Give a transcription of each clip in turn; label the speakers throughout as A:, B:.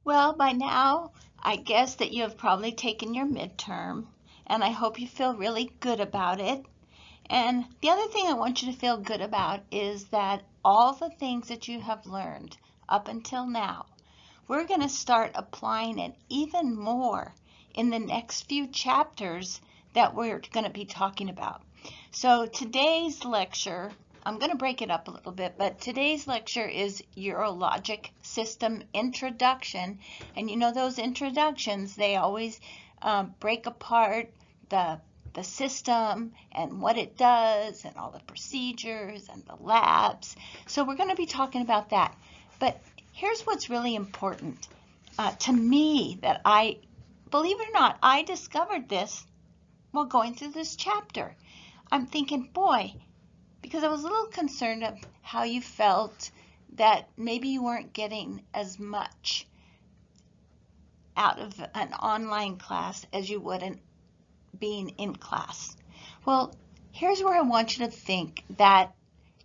A: Well, by now, I guess that you have probably taken your midterm, and I hope you feel really good about it. And the other thing I want you to feel good about is that all the things that you have learned up until now, we're going to start applying it even more in the next few chapters that we're going to be talking about. So today's lecture, I'm going to break it up a little bit, but today's lecture is Urologic System Introduction. And you know those introductions, they always break apart the system and what it does and all the procedures and the labs. So we're going to be talking about that. But here's what's really important to me that believe it or not, I discovered this while going through this chapter. I'm thinking, boy, because I was a little concerned of how you felt that maybe you weren't getting as much out of an online class as you would in being in class. Well, here's where I want you to think that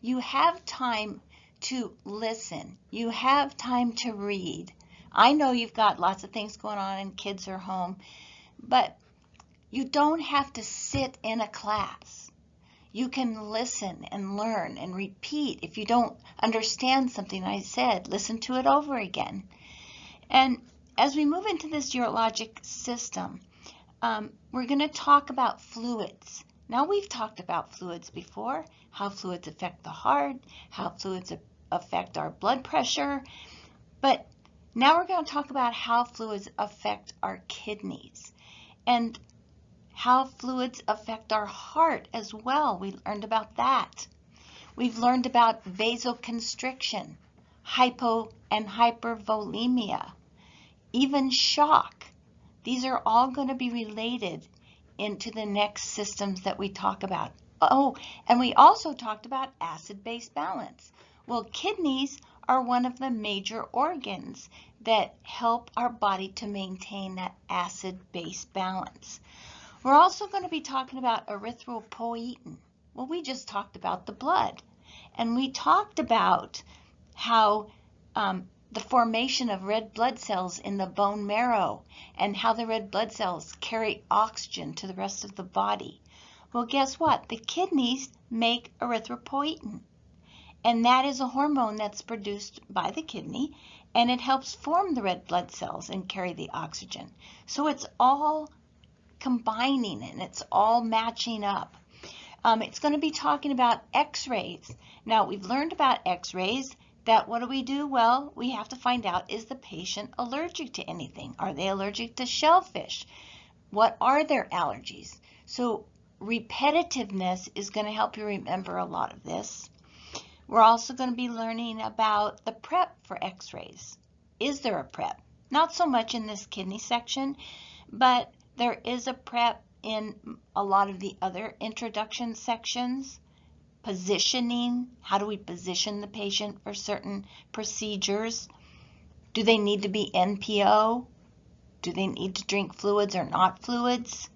A: you have time to listen. You have time to read. I know you've got lots of things going on and kids are home, but you don't have to sit in a class. You can listen and learn and repeat. If you don't understand something I said, listen to it over again. And as we move into this urologic system, we're going to talk about fluids. Now, we've talked about fluids before, how fluids affect the heart, how fluids affect our blood pressure, but now we're going to talk about how fluids affect our kidneys and how fluids affect our heart as well. We learned about that. We've learned about vasoconstriction, hypo and hypervolemia, even shock. These are all going to be related into the next systems that we talk about. Oh, and we also talked about acid-base balance. Well, kidneys are one of the major organs that help our body to maintain that acid-base balance. We're also going to be talking about erythropoietin. Well, we just talked about the blood, and we talked about how the formation of red blood cells in the bone marrow and how the red blood cells carry oxygen to the rest of the body. Well, guess what? The kidneys make erythropoietin, and that is a hormone that's produced by the kidney, and it helps form the red blood cells and carry the oxygen. So it's all combining and it's all matching up. It's going to be talking about x-rays. Now, we've learned about x-rays. That what do? Well, we have to find out, is the patient allergic to anything? Are they allergic to shellfish? What are their allergies? So repetitiveness is going to help you remember a lot of this. We're also going to be learning about the prep for x-rays. Is there a prep? Not so much in this kidney section, but there is a prep in a lot of the other introduction sections. Positioning, how do we position the patient for certain procedures? Do they need to be NPO? Do they need to drink fluids or not fluids?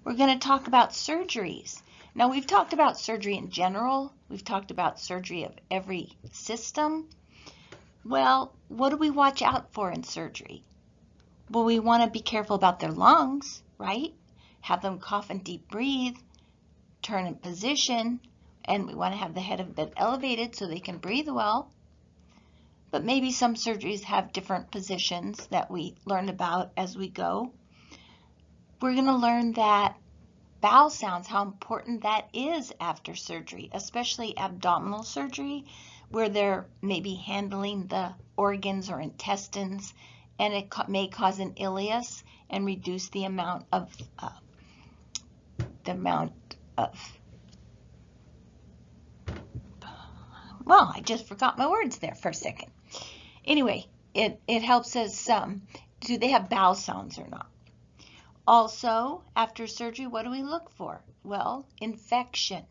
A: We're going to talk about surgeries. Now, we've talked about surgery in general. We've talked about surgery of every system. Well, what do we watch out for in surgery? Well, we want to be careful about their lungs, right? Have them cough and deep breathe, turn in position, and we want to have the head a bit elevated so they can breathe well. But maybe some surgeries have different positions that we learn about as we go. We're going to learn that bowel sounds, how important that is after surgery, especially abdominal surgery, where they're maybe handling the organs or intestines, and it may cause an ileus and reduce the amount of well, I just forgot my words there for a second. Anyway, it helps us, do they have bowel sounds or not? Also, after surgery, what do we look for? Well, infection.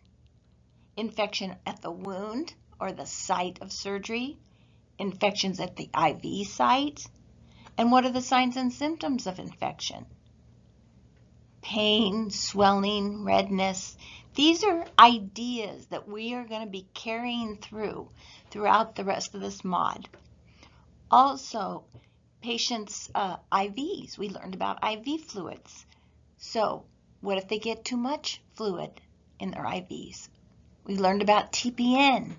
A: Infection at the wound or the site of surgery, infections at the IV site, and what are the signs and symptoms of infection? Pain, swelling, redness. These are ideas that we are going to be carrying throughout the rest of this mod. Also, patients' IVs. We learned about IV fluids. So what if they get too much fluid in their IVs? We learned about TPN,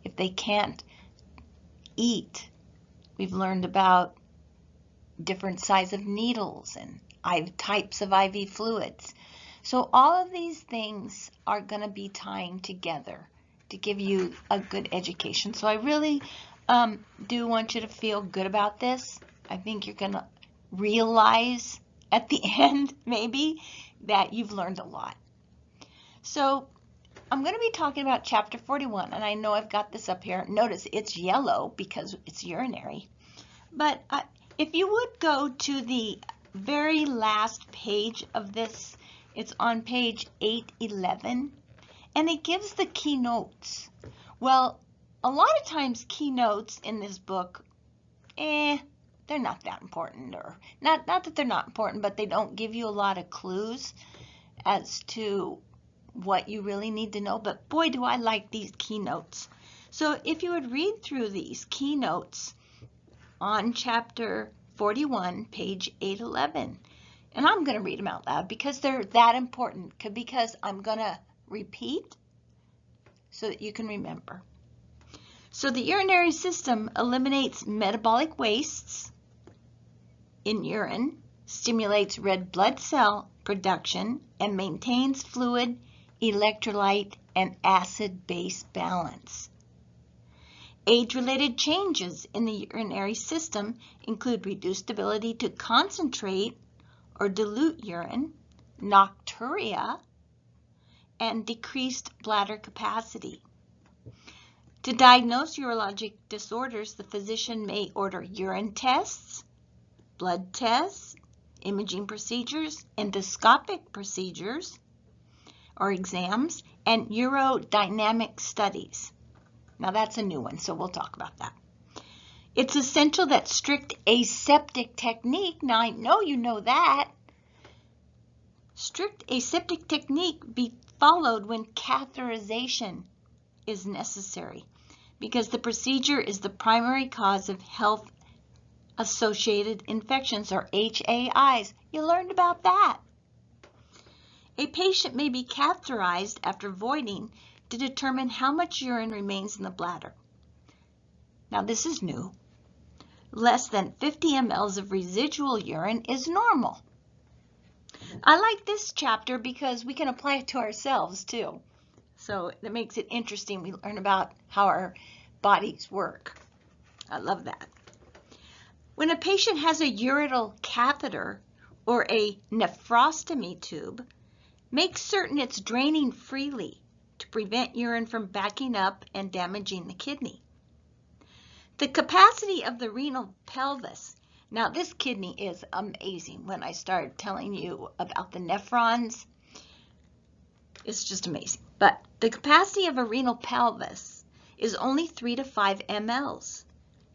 A: if they can't eat. We've learned about different size of needles and types of IV fluids. So all of these things are going to be tying together to give you a good education. So I really do want you to feel good about this. I think you're going to realize at the end, maybe, that you've learned a lot. So I'm going to be talking about Chapter 41, and I know I've got this up here. Notice it's yellow because it's urinary. But if you would go to the very last page of this, it's on page 811, and it gives the keynotes. Well, a lot of times keynotes in this book, they're not that important, or not that they're not important, but they don't give you a lot of clues as to what you really need to know. But boy, do I like these keynotes. So if you would read through these keynotes on Chapter 41, page 811, and I'm going to read them out loud because they're that important, because I'm going to repeat so that you can remember. So the urinary system eliminates metabolic wastes in urine, stimulates red blood cell production, and maintains fluid, electrolyte, and acid-base balance. Age-related changes in the urinary system include reduced ability to concentrate or dilute urine, nocturia, and decreased bladder capacity. To diagnose urologic disorders, the physician may order urine tests, blood tests, imaging procedures, endoscopic procedures or exams, and urodynamic studies. Now that's a new one, so we'll talk about that. It's essential that strict aseptic technique, now I know you know that, strict aseptic technique be followed when catheterization is necessary, because the procedure is the primary cause of health-associated infections, or HAIs. You learned about that. A patient may be catheterized after voiding to determine how much urine remains in the bladder. Now this is new. Less than 50 mL of residual urine is normal. I like this chapter because we can apply it to ourselves too. So that makes it interesting. We learn about how our bodies work. I love that. When a patient has a ureteral catheter or a nephrostomy tube, make certain it's draining freely to prevent urine from backing up and damaging the kidney. The capacity of the renal pelvis. Now this kidney is amazing. When I start telling you about the nephrons, it's just amazing. But the capacity of a renal pelvis is only 3 to 5 mLs.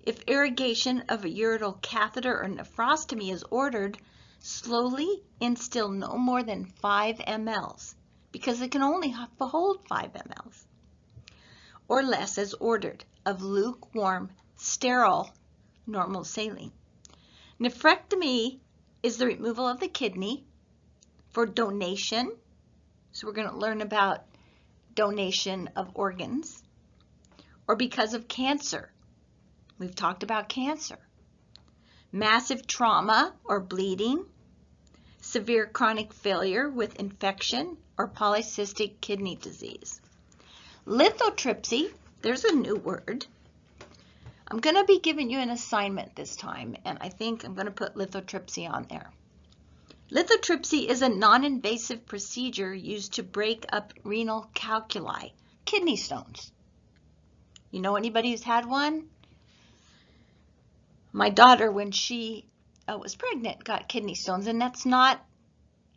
A: If irrigation of a ureteral catheter or nephrostomy is ordered, slowly instill no more than 5 mLs, because it can only hold 5 mLs or less as ordered of lukewarm, sterile, normal saline. Nephrectomy is the removal of the kidney for donation. So we're going to learn about donation of organs, or because of cancer. We've talked about cancer. Massive trauma or bleeding, severe chronic failure with infection, or polycystic kidney disease. Lithotripsy, there's a new word. I'm going to be giving you an assignment this time, and I think I'm going to put lithotripsy on there. Lithotripsy is a non-invasive procedure used to break up renal calculi, kidney stones. You know anybody who's had one? My daughter, when she was pregnant, got kidney stones, and that's not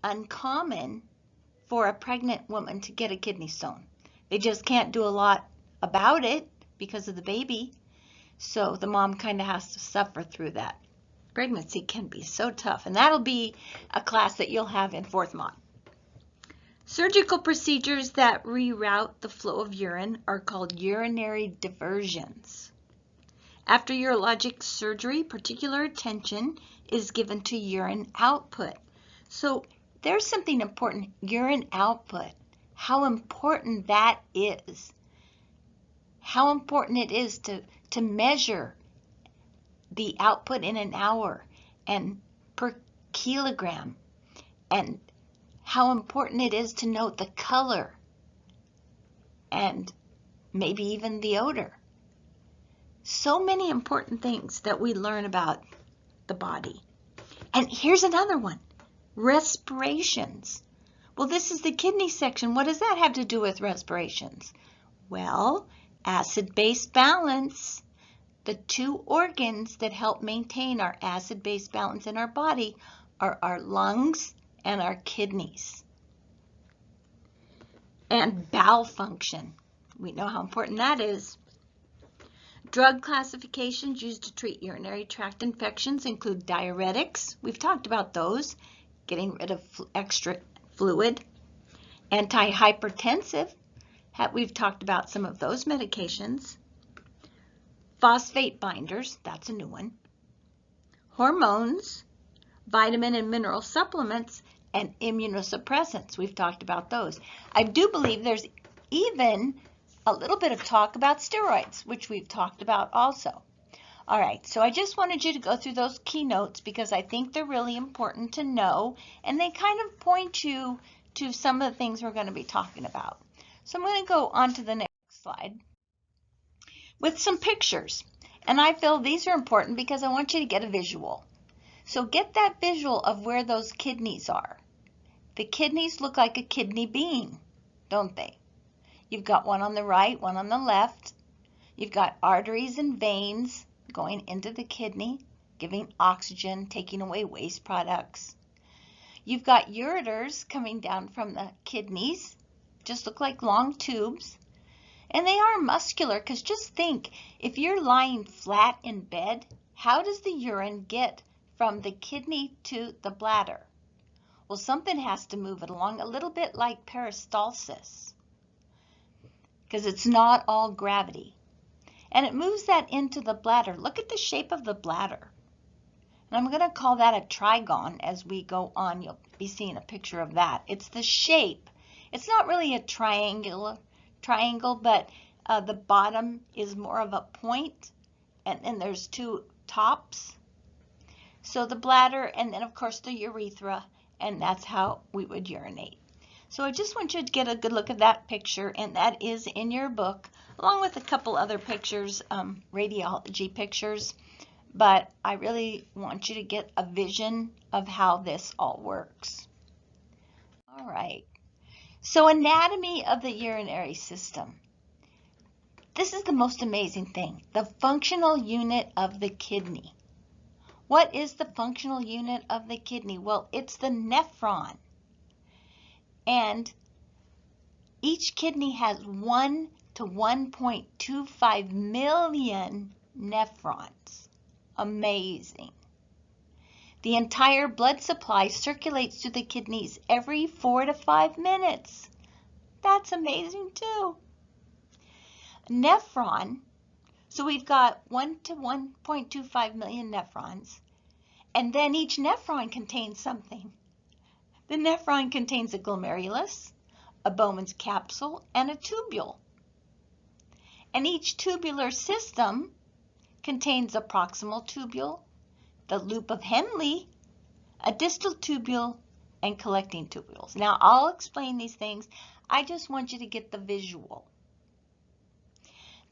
A: uncommon for a pregnant woman to get a kidney stone. They just can't do a lot about it because of the baby, so the mom kind of has to suffer through that. Pregnancy can be so tough, and that'll be a class that you'll have in 4th Mod. Surgical procedures that reroute the flow of urine are called urinary diversions. After urologic surgery, particular attention is given to urine output. So there's something important, urine output, how important that is. How important it is to measure the output in an hour and per kilogram, and how important it is to note the color and maybe even the odor. So many important things that we learn about the body. And here's another one, respirations. Well, this is the kidney section. What does that have to do with respirations? Well, acid-base balance. The two organs that help maintain our acid-base balance in our body are our lungs and our kidneys. And bowel function. We know how important that is. Drug classifications used to treat urinary tract infections include diuretics. We've talked about those, getting rid of extra fluid. Antihypertensive. We've talked about some of those medications. Phosphate binders, that's a new one. Hormones, vitamin and mineral supplements, and immunosuppressants. We've talked about those. I do believe there's even a little bit of talk about steroids, which we've talked about also. All right, so I just wanted you to go through those keynotes because I think they're really important to know, and they kind of point you to some of the things we're going to be talking about. So I'm going to go on to the next slide with some pictures. And I feel these are important because I want you to get a visual. So get that visual of where those kidneys are. The kidneys look like a kidney bean, don't they? You've got one on the right, one on the left. You've got arteries and veins going into the kidney, giving oxygen, taking away waste products. You've got ureters coming down from the kidneys, just look like long tubes. And they are muscular because just think, if you're lying flat in bed, how does the urine get from the kidney to the bladder? Well, something has to move it along, a little bit like peristalsis, because it's not all gravity. And it moves that into the bladder. Look at the shape of the bladder. And I'm going to call that a trigon as we go on. You'll be seeing a picture of that. It's the shape. It's not really a triangle, but the bottom is more of a point, and then there's two tops. So the bladder, and then of course the urethra, and that's how we would urinate. So I just want you to get a good look at that picture, and that is in your book, along with a couple other pictures, radiology pictures, but I really want you to get a vision of how this all works. All right. So anatomy of the urinary system. This is the most amazing thing, the functional unit of the kidney. What is the functional unit of the kidney? Well, it's the nephron. And each kidney has 1 to 1.25 million nephrons. Amazing. The entire blood supply circulates through the kidneys every 4 to 5 minutes. That's amazing too. Nephron, so we've got 1 to 1.25 million nephrons, and then each nephron contains something. The nephron contains a glomerulus, a Bowman's capsule, and a tubule. And each tubular system contains a proximal tubule, the loop of Henle, a distal tubule, and collecting tubules. Now, I'll explain these things. I just want you to get the visual.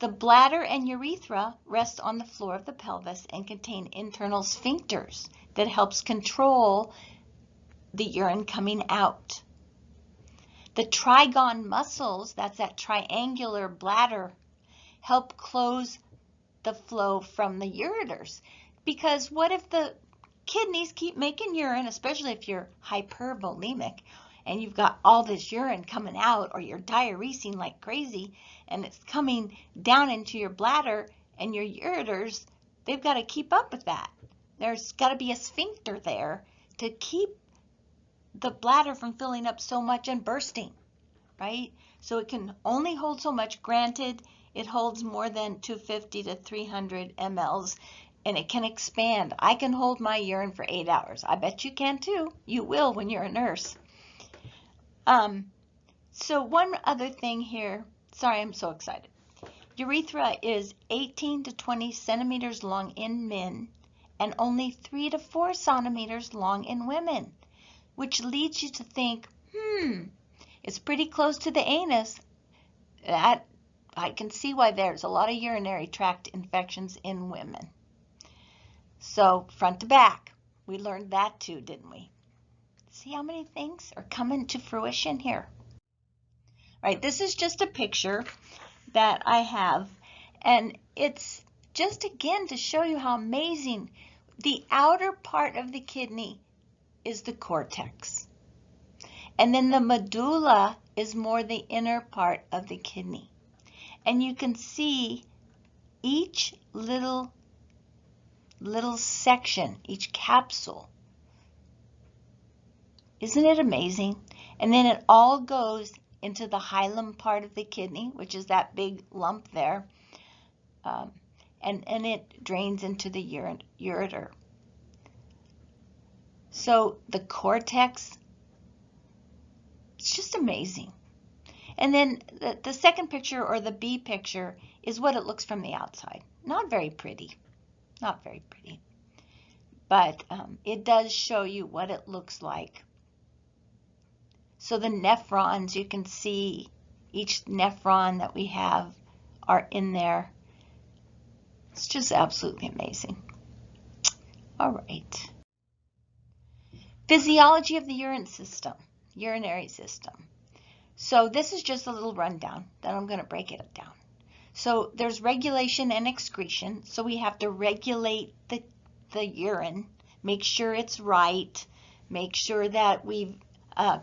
A: The bladder and urethra rest on the floor of the pelvis and contain internal sphincters that helps control the urine coming out. The trigon muscles, that's that triangular bladder, help close the flow from the ureters. Because what if the kidneys keep making urine, especially if you're hypervolemic and you've got all this urine coming out, or you're diuresing like crazy and it's coming down into your bladder and your ureters, they've got to keep up with that. There's got to be a sphincter there to keep the bladder from filling up so much and bursting, right? So it can only hold so much. Granted, It holds more than 250 to 300 mLs, and it can expand. I can hold my urine for 8 hours. I bet you can too. You will when you're a nurse. So one other thing here. Sorry, I'm so excited. Urethra is 18 to 20 centimeters long in men and only 3 to 4 centimeters long in women, which leads you to think, it's pretty close to the anus. That I can see why there's a lot of urinary tract infections in women. So front to back, we learned that too, didn't we? See how many things are coming to fruition here? Right, this is just a picture that I have, and it's just again to show you how amazing. The outer part of the kidney is the cortex, and then the medulla is more the inner part of the kidney, and you can see each little section, each capsule. Isn't it amazing? And then it all goes into the hilum part of the kidney, which is that big lump there, and it drains into the ureter. So the cortex, it's just amazing. And then the second picture, or the B picture, is what it looks from the outside. Not very pretty, not very pretty, but it does show you what it looks like. So the nephrons, you can see each nephron that we have are in there. It's just absolutely amazing. All right. Physiology of the urinary system. So this is just a little rundown, then I'm going to break it down. So there's regulation and excretion. So we have to regulate the urine, make sure it's right, make sure that we've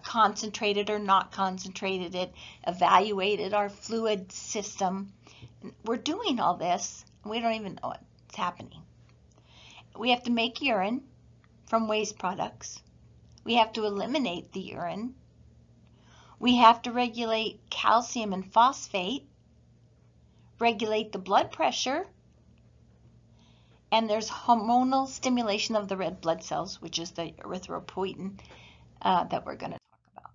A: concentrated or not concentrated it, evaluated our fluid system. We're doing all this, and we don't even know it's happening. We have to make urine from waste products. We have to eliminate the urine. We have to regulate calcium and phosphate, regulate the blood pressure, and there's hormonal stimulation of the red blood cells, which is the erythropoietin that we're going to talk about.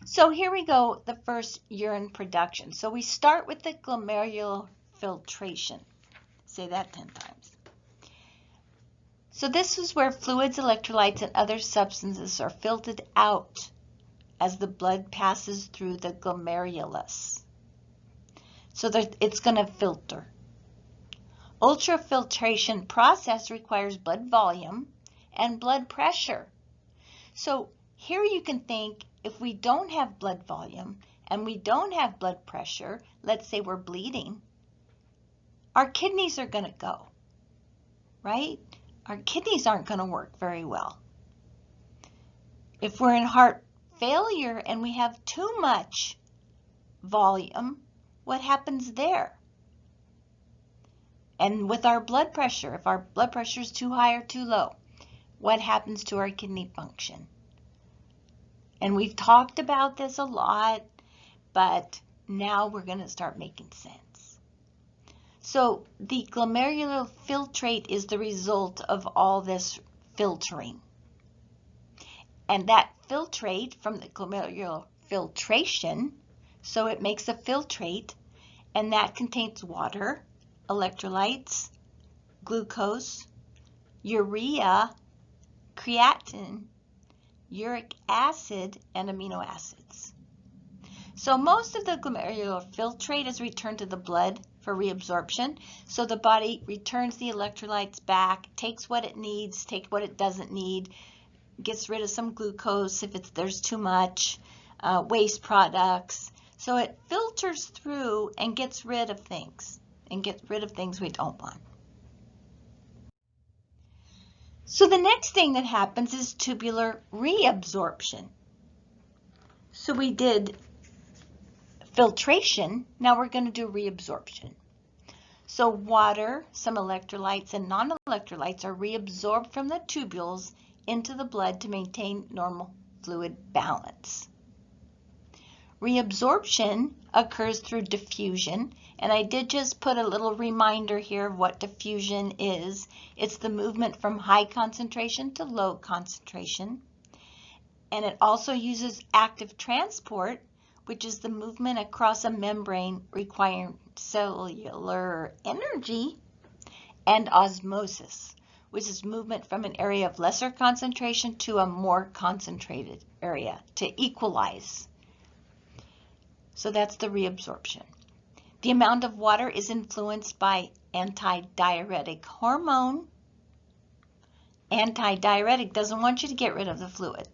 A: So here we go, the first urine production. So we start with the glomerular filtration. Say that 10 times. So this is where fluids, electrolytes, and other substances are filtered out as the blood passes through the glomerulus. So that it's going to filter. Ultrafiltration process requires blood volume and blood pressure. So here you can think, if we don't have blood volume and we don't have blood pressure, let's say we're bleeding, our kidneys are going to go, right? Our kidneys aren't going to work very well. If we're in heart failure and we have too much volume, what happens there? And with our blood pressure, if our blood pressure is too high or too low, what happens to our kidney function? And we've talked about this a lot, but now we're going to start making sense. So the glomerular filtrate is the result of all this filtering. And that filtrate from the glomerular filtration, so it makes a filtrate, and that contains water, electrolytes, glucose, urea, creatinine, uric acid, and amino acids. So most of the glomerular filtrate is returned to the blood for reabsorption. So the body returns the electrolytes back, takes what it needs, takes what it doesn't need, gets rid of some glucose if there's too much, waste products. So it filters through and gets rid of things, we don't want. So the next thing that happens is tubular reabsorption. So we did filtration, now we're going to do reabsorption. So water, some electrolytes, and non-electrolytes are reabsorbed from the tubules into the blood to maintain normal fluid balance. Reabsorption occurs through diffusion, and I did just put a little reminder here of what diffusion is. It's the movement from high concentration to low concentration, and it also uses active transport, which is the movement across a membrane requiring cellular energy, and osmosis, which is movement from an area of lesser concentration to a more concentrated area to equalize. So that's the reabsorption. The amount of water is influenced by antidiuretic hormone. Antidiuretic doesn't want you to get rid of the fluid.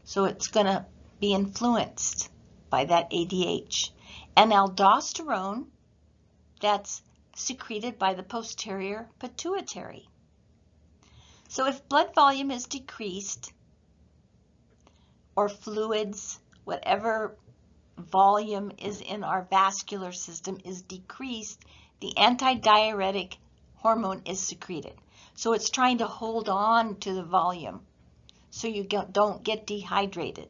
A: So it's going to be influenced by that ADH. And aldosterone, that's secreted by the posterior pituitary. So if blood volume is decreased, or fluids, whatever volume is in our vascular system is decreased, the antidiuretic hormone is secreted. So it's trying to hold on to the volume so you don't get dehydrated.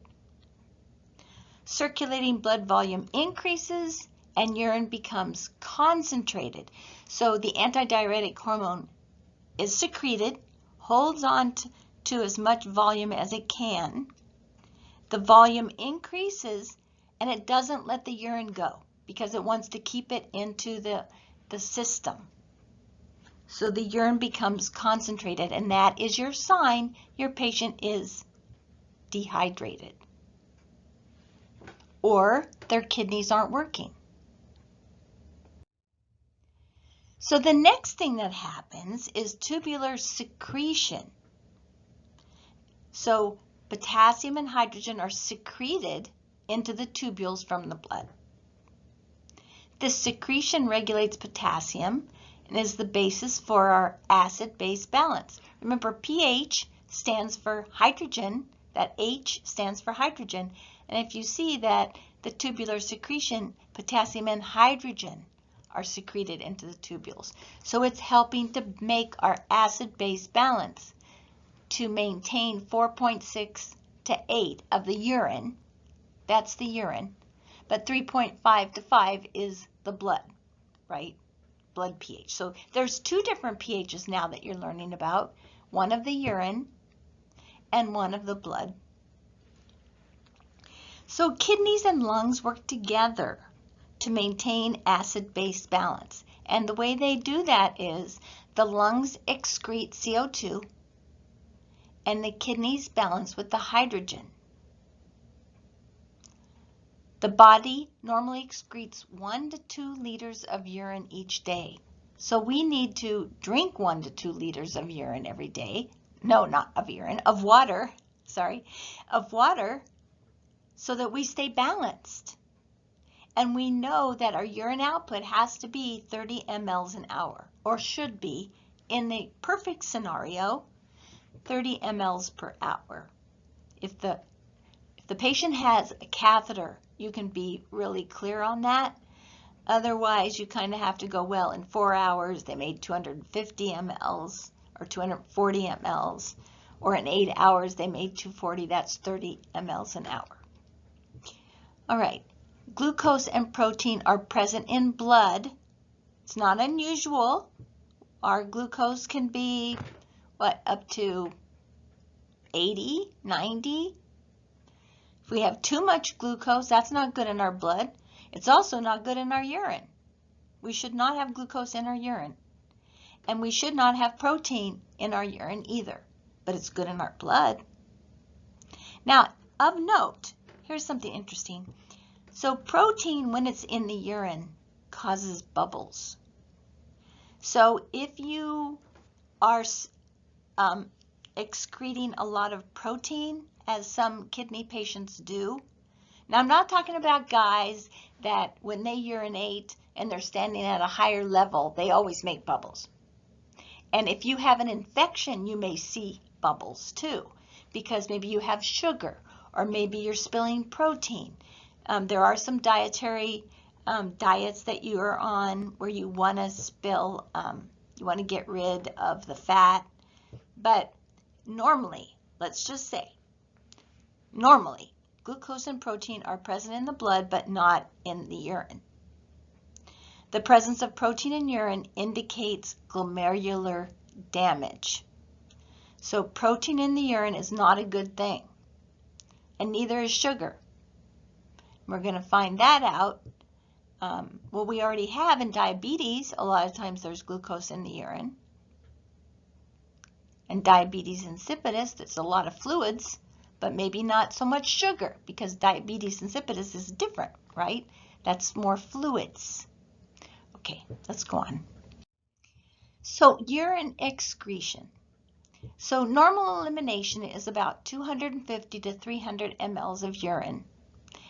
A: Circulating blood volume increases and urine becomes concentrated. So the antidiuretic hormone is secreted, holds on to as much volume as it can. The volume increases and it doesn't let the urine go because it wants to keep it into the system. So the urine becomes concentrated, and that is your sign your patient is dehydrated or their kidneys aren't working. So the next thing that happens is tubular secretion. So potassium and hydrogen are secreted into the tubules from the blood. This secretion regulates potassium and is the basis for our acid-base balance. Remember, pH stands for hydrogen, that H stands for hydrogen, and if you see that the tubular secretion, potassium and hydrogen are secreted into the tubules. So it's helping to make our acid-base balance to maintain 4.6 to 8 of the urine. That's the urine. But 3.5 to 5 is the blood, right? Blood pH. So there's two different pHs now that you're learning about. One of the urine and one of the blood. So kidneys and lungs work together to maintain acid-base balance. And the way they do that is the lungs excrete CO2 and the kidneys balance with the hydrogen. The body normally excretes 1 to 2 liters of urine each day. So we need to drink 1 to 2 liters of urine every day. No, not of urine, of water, of water, so that we stay balanced. And we know that our urine output has to be 30 mLs an hour, or should be, in the perfect scenario, 30 mLs per hour. If the patient has a catheter, you can be really clear on that. Otherwise, you kind of have to go, well, in 4 hours, they made 250 mLs or 240 mLs, or in 8 hours, they made 240. That's 30 mLs an hour. All right, glucose and protein are present in blood. It's not unusual. Our glucose can be, up to 80, 90. If we have too much glucose, that's not good in our blood. It's also not good in our urine. We should not have glucose in our urine. And we should not have protein in our urine either. But it's good in our blood. Now, of note, here's something interesting. So protein, when it's in the urine, causes bubbles. So if you are excreting a lot of protein, as some kidney patients do. Now, I'm not talking about guys that when they urinate and they're standing at a higher level, they always make bubbles. And if you have an infection, you may see bubbles too, because maybe you have sugar or maybe you're spilling protein. There are some dietary diets that you are on where you want to spill, you want to get rid of the fat. But normally, let's just say, normally, glucose and protein are present in the blood but not in the urine. The presence of protein in urine indicates glomerular damage. So protein in the urine is not a good thing, and neither is sugar. We're going to find that out. Well, we already have in diabetes, a lot of times there's glucose in the urine. And diabetes insipidus, there's a lot of fluids, but maybe not so much sugar, because diabetes insipidus is different, right? That's more fluids. Okay, let's go on. So urine excretion. So normal elimination is about 250 to 300 mLs of urine,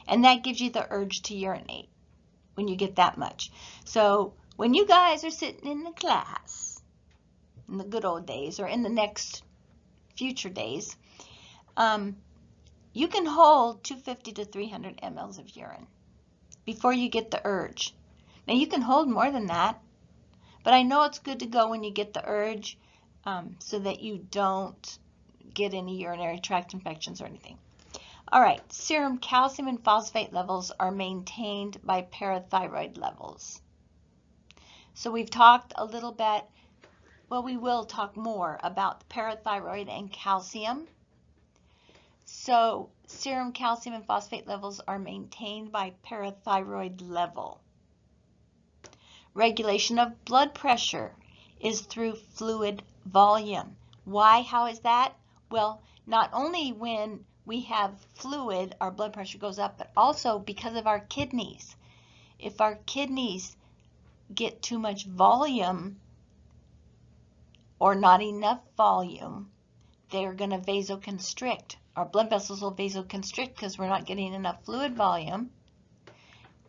A: and that gives you the urge to urinate when you get that much. So when you guys are sitting in the class, in the good old days, or in the next future days, you can hold 250 to 300 mLs of urine before you get the urge. Now you can hold more than that, but I know it's good to go when you get the urge, so that you don't get any urinary tract infections or anything. All right, serum calcium and phosphate levels are maintained by parathyroid levels. So we've talked a little bit, well, we will talk more about the parathyroid and calcium. So serum calcium and phosphate levels are maintained by parathyroid level. Regulation of blood pressure is through fluid volume. Why? How is that? Well, not only when we have fluid, our blood pressure goes up, but also because of our kidneys. If our kidneys get too much volume or not enough volume, they're going to vasoconstrict. Our blood vessels will vasoconstrict because we're not getting enough fluid volume,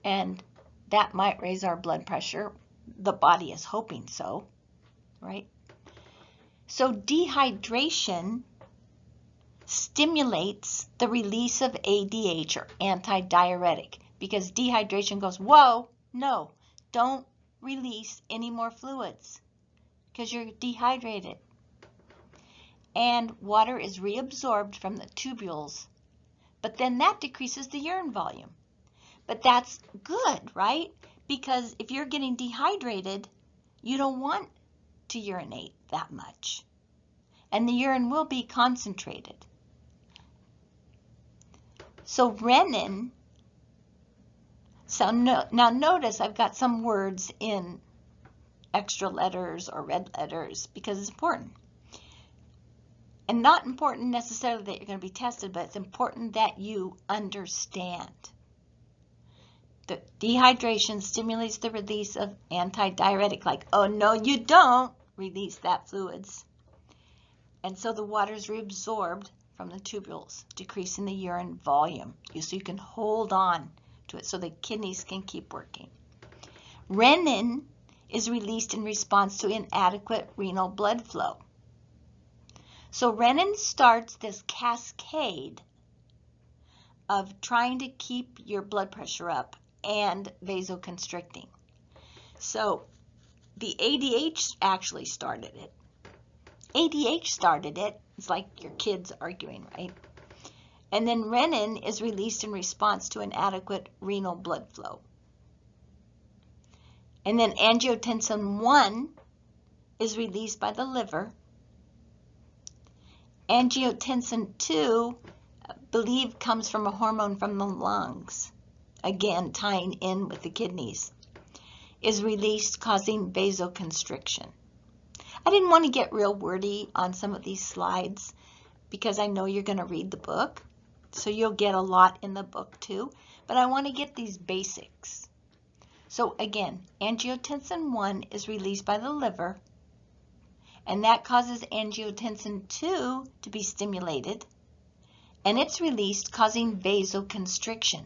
A: and that might raise our blood pressure. The body is hoping so, right? So dehydration stimulates the release of ADH, or antidiuretic, because dehydration goes, whoa, no, don't release any more fluids because you're dehydrated. And water is reabsorbed from the tubules, but then that decreases the urine volume. But that's good, right? Because if you're getting dehydrated, you don't want to urinate that much, and the urine will be concentrated. So renin, now notice I've got some words in extra letters or red letters because it's important. And not important necessarily that you're going to be tested, but it's important that you understand. The dehydration stimulates the release of antidiuretic, like, oh no, you don't release that fluids. And so the water is reabsorbed from the tubules, decreasing the urine volume, so you can hold on to it so the kidneys can keep working. Renin is released in response to inadequate renal blood flow. So renin starts this cascade of trying to keep your blood pressure up and vasoconstricting. So the ADH actually started it. ADH started it. It's like your kids arguing, right? And then renin is released in response to inadequate renal blood flow. And then angiotensin 1 is released by the liver. Angiotensin 2, believed, comes from a hormone from the lungs, again tying in with the kidneys, is released, causing vasoconstriction. I didn't want to get real wordy on some of these slides because I know you're going to read the book, so you'll get a lot in the book too, but I want to get these basics. So again, angiotensin 1 is released by the liver, and that causes angiotensin 2 to be stimulated, and it's released, causing vasoconstriction.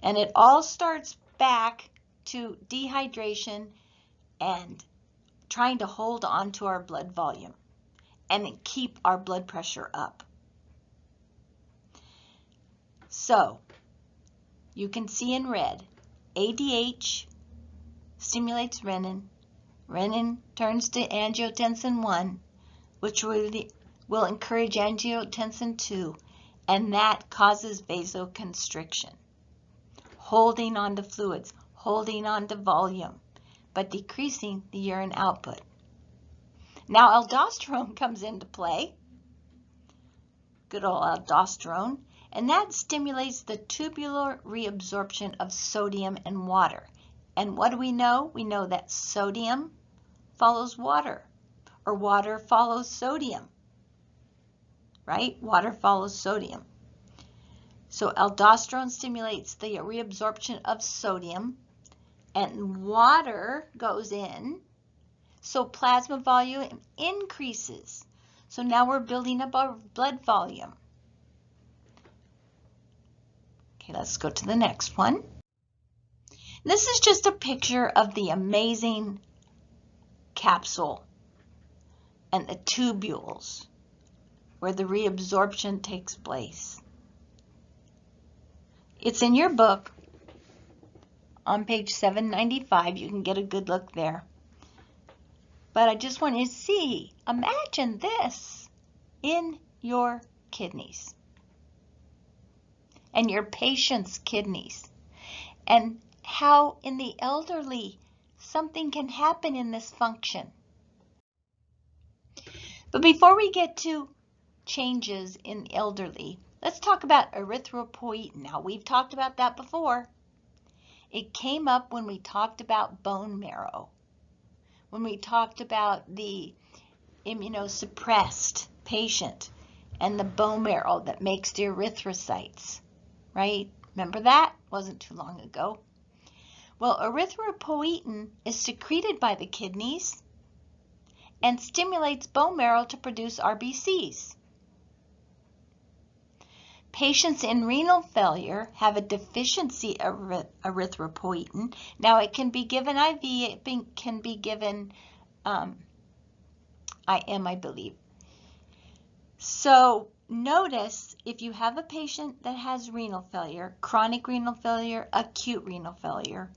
A: And it all starts back to dehydration and trying to hold on to our blood volume and keep our blood pressure up. So you can see in red, ADH stimulates renin. Renin turns to angiotensin 1, which will encourage angiotensin 2, and that causes vasoconstriction, holding on to fluids, holding on to volume, but decreasing the urine output. Now aldosterone comes into play, good old aldosterone, and that stimulates the tubular reabsorption of sodium and water. And what do we know? We know that sodium follows water, or water follows sodium, right? Water follows sodium. So aldosterone stimulates the reabsorption of sodium, and water goes in, so plasma volume increases. So now we're building up our blood volume. Okay, let's go to the next one. This is just a picture of the amazing capsule and the tubules where the reabsorption takes place. It's in your book on page 795. You can get a good look there. But I just want you to see, imagine this in your kidneys and your patient's kidneys, and how in the elderly something can happen in this function. But before we get to changes in elderly, let's talk about erythropoietin. Now, we've talked about that before. It came up when we talked about bone marrow, when we talked about the immunosuppressed patient and the bone marrow that makes the erythrocytes, right? Remember that? Wasn't too long ago. Well, erythropoietin is secreted by the kidneys and stimulates bone marrow to produce RBCs. Patients in renal failure have a deficiency of erythropoietin. Now, it can be given IV, it can be given IM, I believe. So notice if you have a patient that has renal failure, chronic renal failure, acute renal failure,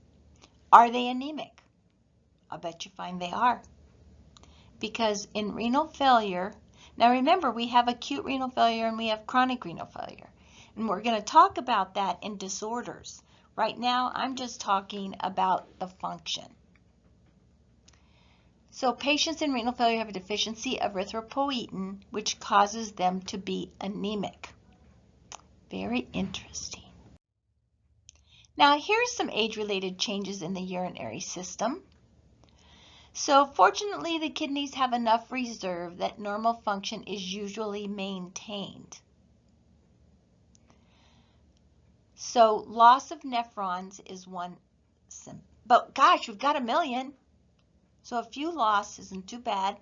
A: are they anemic? I'll bet you find they are. Because in renal failure, now remember, we have acute renal failure and we have chronic renal failure. And we're going to talk about that in disorders. Right now, I'm just talking about the function. So patients in renal failure have a deficiency of erythropoietin, which causes them to be anemic. Very interesting. Now, here's some age-related changes in the urinary system. So fortunately, the kidneys have enough reserve that normal function is usually maintained. So loss of nephrons is one symptom. But gosh, we've got 1 million. So a few loss isn't too bad.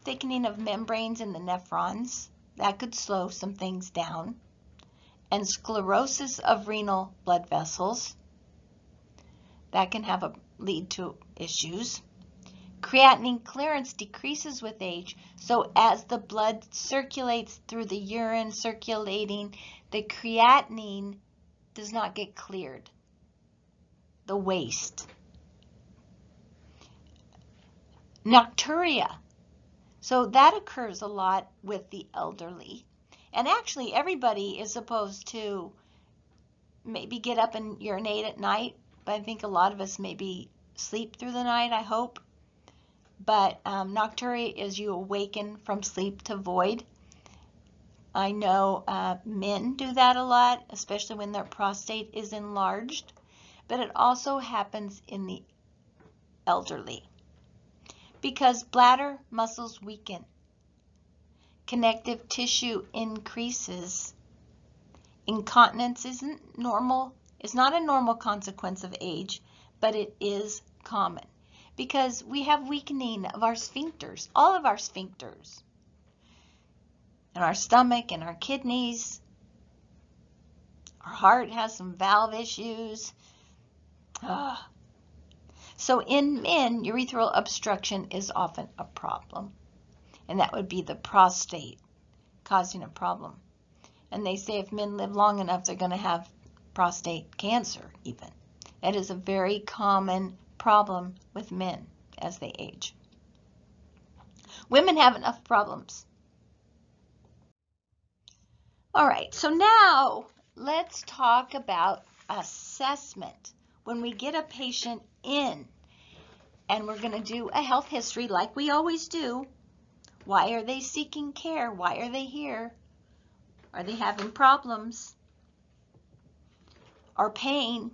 A: Thickening of membranes in the nephrons, that could slow some things down. And sclerosis of renal blood vessels, that can lead to issues. Creatinine clearance decreases with age, so as the blood circulates through the urine circulating, the creatinine does not get cleared, the waste. Nocturia, so that occurs a lot with the elderly. And actually, everybody is supposed to maybe get up and urinate at night, but I think a lot of us maybe sleep through the night, I hope. But nocturia is you awaken from sleep to void. I know men do that a lot, especially when their prostate is enlarged, but it also happens in the elderly because bladder muscles weaken, connective tissue increases. Incontinence isn't normal, it's not a normal consequence of age, but it is common because we have weakening of our sphincters, all of our sphincters, and our stomach and our kidneys. Our heart has some valve issues. So in men, urethral obstruction is often a problem, and that would be the prostate causing a problem. And they say if men live long enough, they're going to have prostate cancer even. It is a very common problem with men as they age. Women have enough problems. All right, so now let's talk about assessment. When we get a patient in and we're going to do a health history like we always do, why are they seeking care? Why are they here? Are they having problems or pain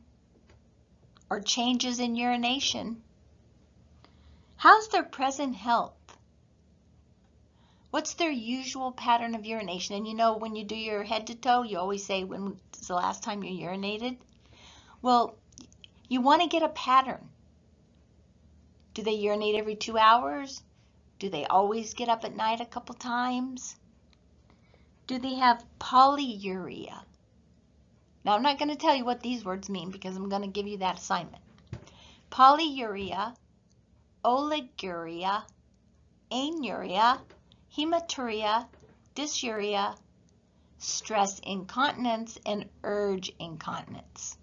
A: or changes in urination? How's their present health? What's their usual pattern of urination? And you know, when you do your head to toe, you always say, when's the last time you urinated? Well, you want to get a pattern. Do they urinate every 2 hours? Do they always get up at night a couple times? Do they have polyuria? Now, I'm not going to tell you what these words mean because I'm going to give you that assignment. Polyuria, oliguria, anuria, hematuria, dysuria, stress incontinence, and urge incontinence.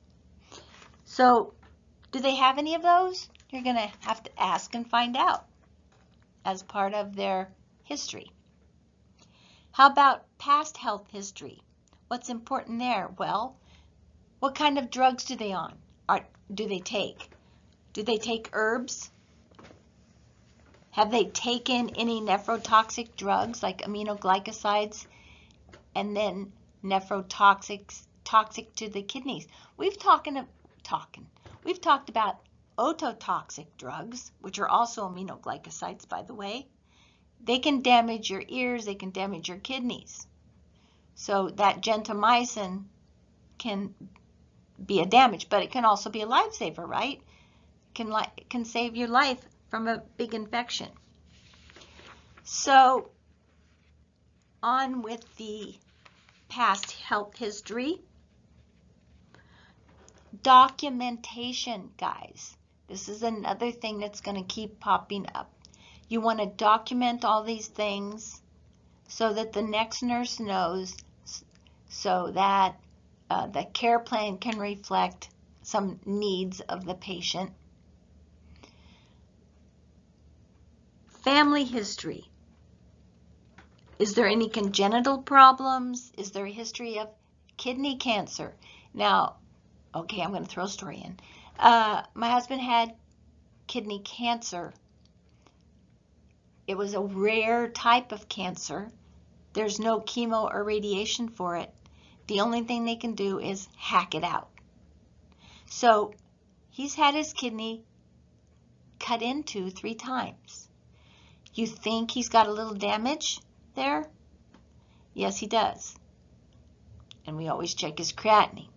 A: So, do they have any of those? You're going to have to ask and find out as part of their history. How about past health history? What's important there? Well, what kind of drugs do they do they take? Do they take herbs? Have they taken any nephrotoxic drugs like aminoglycosides and then toxic to the kidneys? We've talked about ototoxic drugs, which are also aminoglycosides, by the way. They can damage your ears, they can damage your kidneys. So that gentamicin can be a damage, but it can also be a lifesaver, right? It can save your life from a big infection. So on with the past health history. Documentation, guys. This is another thing that's going to keep popping up. You want to document all these things so that the next nurse knows, so that the care plan can reflect some needs of the patient. Family history. Is there any congenital problems? Is there a history of kidney cancer? Now, okay, I'm going to throw a story in. My husband had kidney cancer. It was a rare type of cancer. There's no chemo or radiation for it. The only thing they can do is hack it out. So he's had his kidney cut into 3 times. You think he's got a little damage there? Yes, he does. And we always check his creatinine.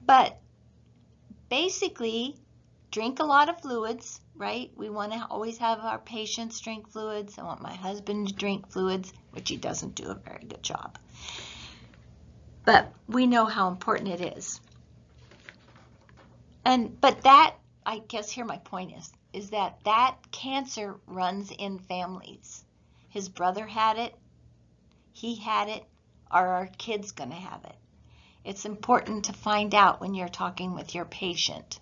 A: But basically, drink a lot of fluids, right? We want to always have our patients drink fluids. I want my husband to drink fluids, which he doesn't do a very good job. But we know how important it is. But that, I guess here my point is that cancer runs in families. His brother had it, he had it, are our kids going to have it? It's important to find out when you're talking with your patient.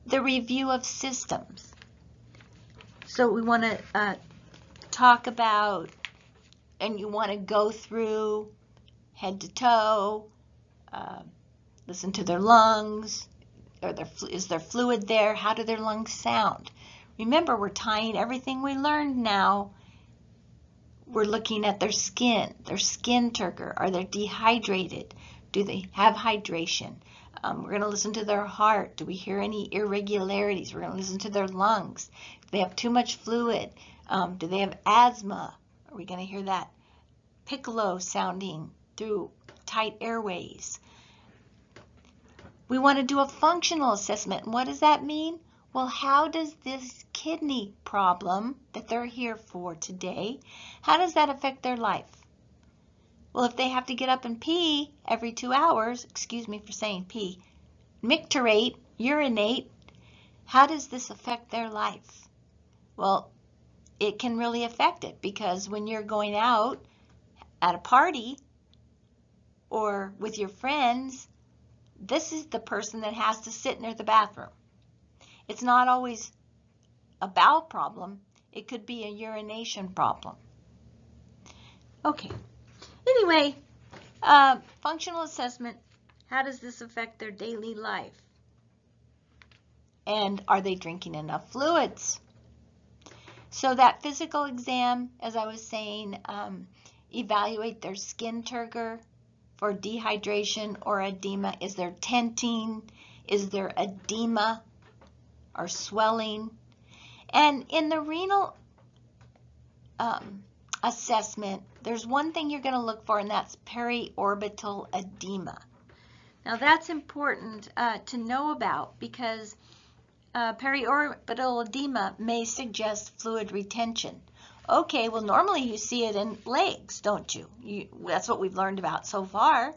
A: The review of systems. So we want to talk about, and you want to go through head to toe, listen to their lungs. Is there fluid there? How do their lungs sound? Remember, we're tying everything we learned now. We're looking at their skin turgor. Are they dehydrated? Do they have hydration? We're going to listen to their heart. Do we hear any irregularities? We're going to listen to their lungs. Do they have too much fluid? Do they have asthma? Are we going to hear that piccolo sounding through tight airways? We want to do a functional assessment. And what does that mean? Well, how does this kidney problem that they're here for today, how does that affect their life? Well, if they have to get up and pee every 2 hours, excuse me for saying pee, micturate, urinate, how does this affect their life? Well, it can really affect it, because when you're going out at a party or with your friends, this is the person that has to sit near the bathroom. It's not always a bowel problem. It could be a urination problem. Okay, anyway, functional assessment, how does this affect their daily life? And are they drinking enough fluids? So that physical exam, as I was saying, evaluate their skin turgor for dehydration or edema. Is there tenting? Is there edema or swelling? And in the renal assessment, there's one thing you're going to look for, and that's periorbital edema. Now that's important to know about, because periorbital edema may suggest fluid retention. Okay, well normally you see it in legs, don't you? That's what we've learned about so far.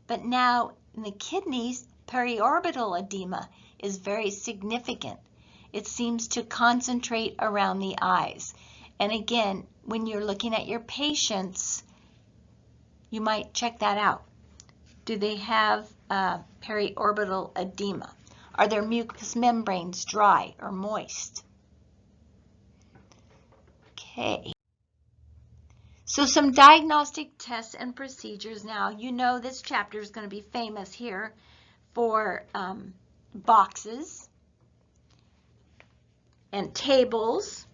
A: But now in the kidneys, periorbital edema is very significant. It seems to concentrate around the eyes. And again, when you're looking at your patients, you might check that out. Do they have periorbital edema? Are their mucous membranes dry or moist? Okay. So some diagnostic tests and procedures. Now, you know this chapter is going to be famous here for boxes and tables.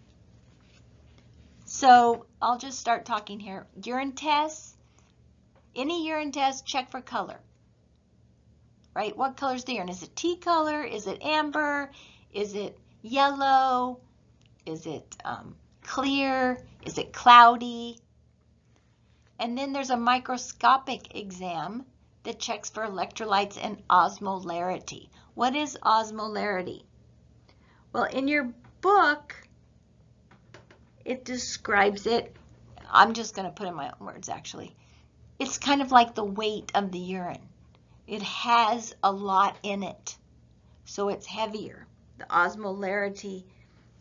A: So I'll just start talking here. Urine tests. Any urine test, check for color. Right? What color is the urine? Is it tea color? Is it amber? Is it yellow? Is it clear? Is it cloudy? And then there's a microscopic exam that checks for electrolytes and osmolarity. What is osmolarity? Well, in your book, it describes it. I'm just going to put in my own words, actually. It's kind of like the weight of the urine. It has a lot in it, so it's heavier. The osmolarity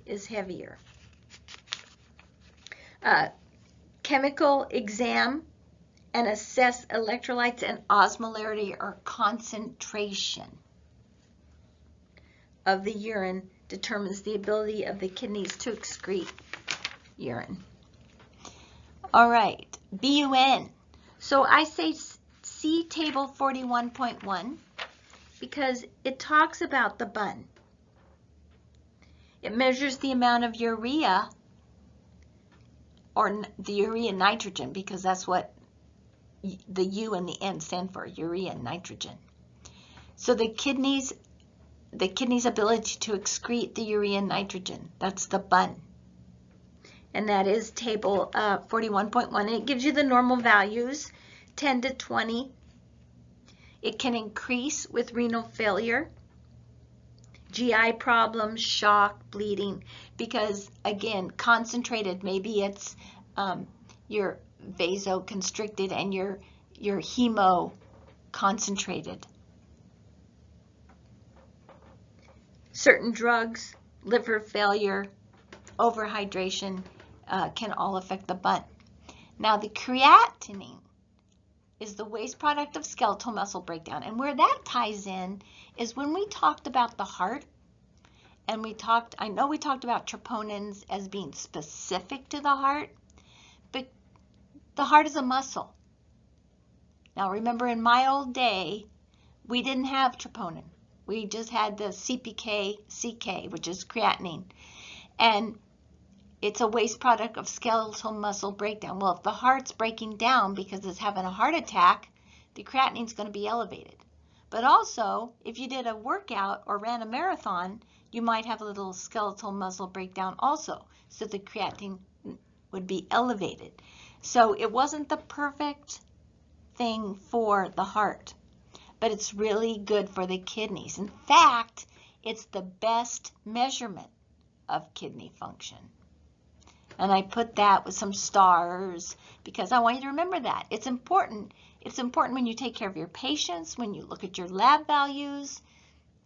A: is heavier. Chemical exam and assess electrolytes and osmolarity or concentration of the urine determines the ability of the kidneys to excrete urine. All right, BUN. So I say see table 41.1 because it talks about the bun. It measures the amount of urea, or the urea nitrogen, because that's what the U and the N stand for, urea nitrogen. So the kidney's ability to excrete the urea nitrogen, that's the bun. And that is table 41.1. And it gives you the normal values, 10 to 20. It can increase with renal failure, GI problems, shock, bleeding, because again, concentrated, maybe it's your vasoconstricted and your hemo concentrated. Certain drugs, liver failure, overhydration can all affect the bun. Now the creatinine is the waste product of skeletal muscle breakdown, and where that ties in is when we talked about the heart, and I know we talked about troponins as being specific to the heart, but the heart is a muscle. Now remember, in my old day, we didn't have troponin. We just had the CK, which is creatinine. And it's a waste product of skeletal muscle breakdown. Well, if the heart's breaking down because it's having a heart attack, the creatinine is going to be elevated. But also, if you did a workout or ran a marathon, you might have a little skeletal muscle breakdown also. So the creatinine would be elevated. So it wasn't the perfect thing for the heart, but it's really good for the kidneys. In fact, it's the best measurement of kidney function. And I put that with some stars because I want you to remember that. It's important. It's important when you take care of your patients, when you look at your lab values.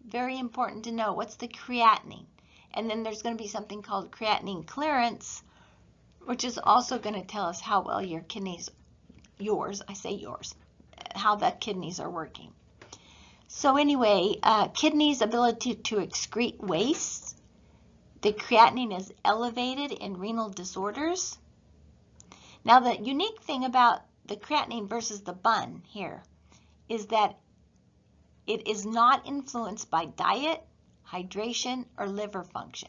A: Very important to know what's the creatinine. And then there's going to be something called creatinine clearance, which is also going to tell us how well your kidneys, how the kidneys are working. So anyway, kidneys' ability to excrete waste. The creatinine is elevated in renal disorders. Now, the unique thing about the creatinine versus the bun here is that it is not influenced by diet, hydration, or liver function.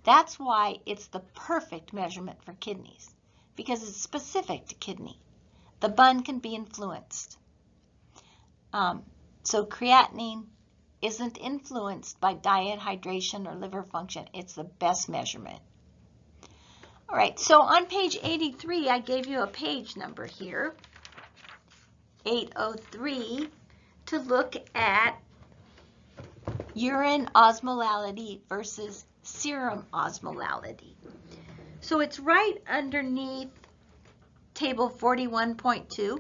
A: That's why it's the perfect measurement for kidneys, because it's specific to kidney. The bun can be influenced. So creatinine isn't influenced by diet, hydration, or liver function. It's the best measurement. All right, so on page 83, I gave you a page number here, 803, to look at urine osmolality versus serum osmolality. So it's right underneath table 41.2.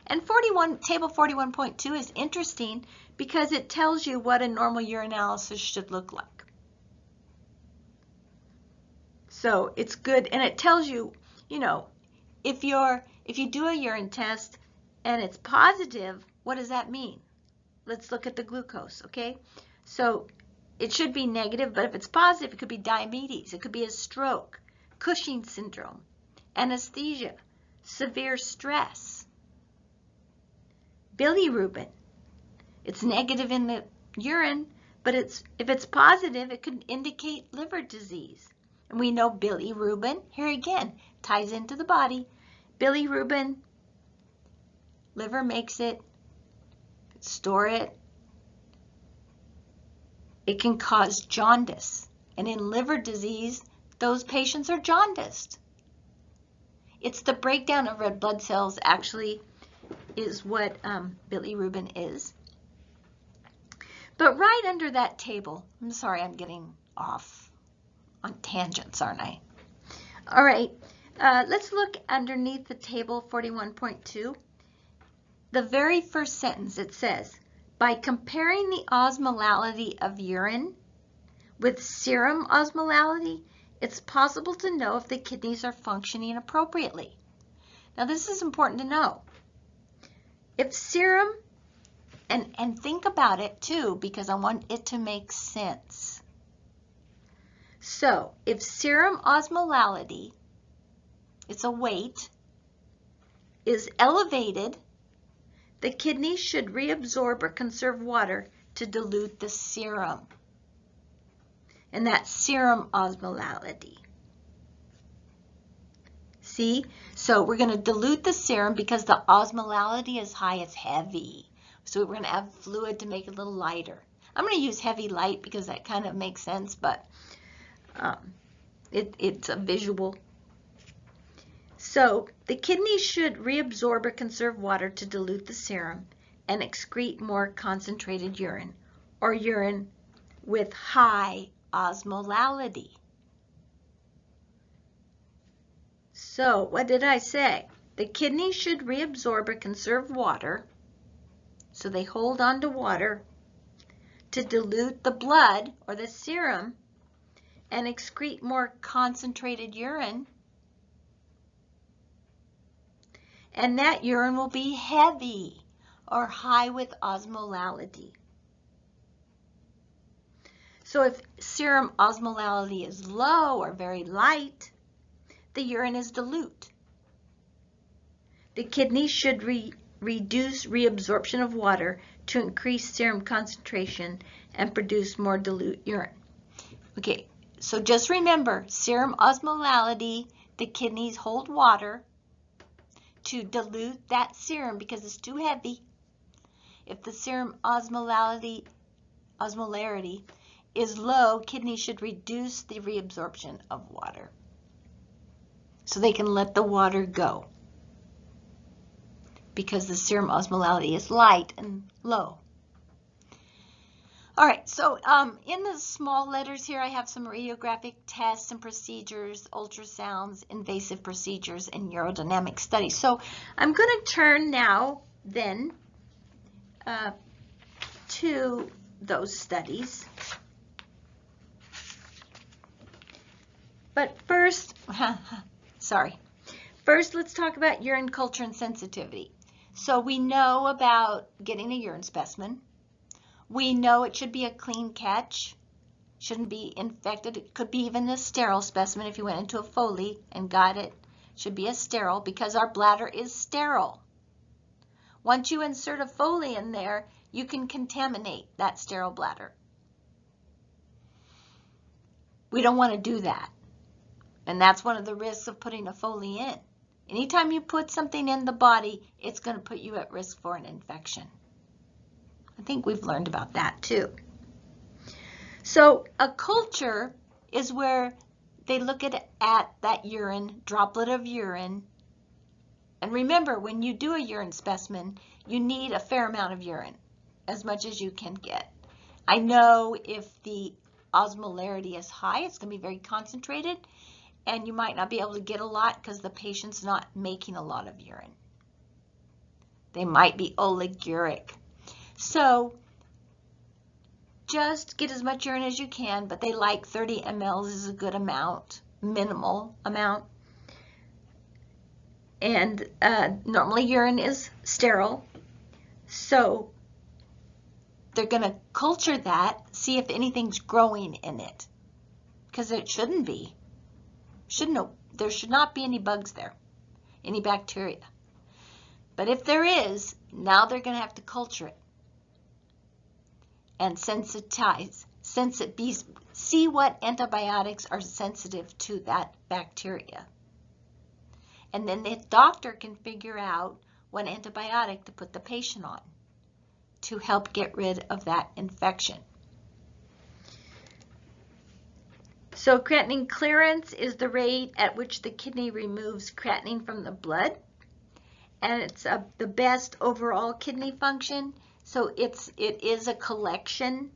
A: And table 41.2 is interesting because it tells you what a normal urinalysis should look like. So it's good, and it tells you, you know, if you do a urine test and it's positive, what does that mean? Let's look at the glucose, okay? So it should be negative, but if it's positive, it could be diabetes, it could be a stroke, Cushing syndrome, anesthesia, severe stress, bilirubin. It's negative in the urine, but if it's positive, it could indicate liver disease. And we know bilirubin, here again, ties into the body. Bilirubin, liver makes it, store it. It can cause jaundice. And in liver disease, those patients are jaundiced. It's the breakdown of red blood cells actually is what bilirubin is. But right under that table, I'm sorry, I'm getting off on tangents, aren't I? All right, let's look underneath the table 41.2. The very first sentence, it says, by comparing the osmolality of urine with serum osmolality, it's possible to know if the kidneys are functioning appropriately. Now this is important to know. If serum, and think about it too, because I want it to make sense. So if serum osmolality, it's a weight, is elevated, the kidneys should reabsorb or conserve water to dilute the serum. And that's serum osmolality. See? So we're going to dilute the serum because the osmolality is high, it's heavy. So we're going to add fluid to make it a little lighter. I'm going to use heavy light because that kind of makes sense, but it's a visual. So the kidneys should reabsorb or conserve water to dilute the serum and excrete more concentrated urine, or urine with high osmolality. So what did I say? The kidneys should reabsorb or conserve water, so they hold on to water, to dilute the blood or the serum and excrete more concentrated urine. And that urine will be heavy or high with osmolality. So if serum osmolality is low or very light, the urine is dilute. The kidneys should reduce reabsorption of water to increase serum concentration and produce more dilute urine. Okay, so just remember, serum osmolality, the kidneys hold water to dilute that serum because it's too heavy. If the serum osmolarity is low, kidneys should reduce the reabsorption of water so they can let the water go because the serum osmolality is light and low. All right, so in the small letters here, I have some radiographic tests and procedures, ultrasounds, invasive procedures, and urodynamic studies. So I'm going to turn now then to those studies. But first, first let's talk about urine culture and sensitivity. So we know about getting a urine specimen. We know it should be a clean catch, shouldn't be infected. It could be even a sterile specimen if you went into a Foley and got it. It should be a sterile because our bladder is sterile. Once you insert a Foley in there, you can contaminate that sterile bladder. We don't want to do that. And that's one of the risks of putting a Foley in. Anytime you put something in the body, it's going to put you at risk for an infection. I think we've learned about that too. So a culture is where they look at that urine, droplet of urine. And remember, when you do a urine specimen, you need a fair amount of urine, as much as you can get. I know if the osmolarity is high, it's going to be very concentrated, and you might not be able to get a lot because the patient's not making a lot of urine. They might be oliguric. So just get as much urine as you can, but they like 30 mL is a good amount, minimal amount. And normally urine is sterile, so they're going to culture that, see if anything's growing in it, because it shouldn't be. There should not be any bugs there, any bacteria. But if there is, now they're going to have to culture it and sensitize, see what antibiotics are sensitive to that bacteria. And then the doctor can figure out what antibiotic to put the patient on to help get rid of that infection. So creatinine clearance is the rate at which the kidney removes creatinine from the blood. And it's the best overall kidney function. So it is a collection,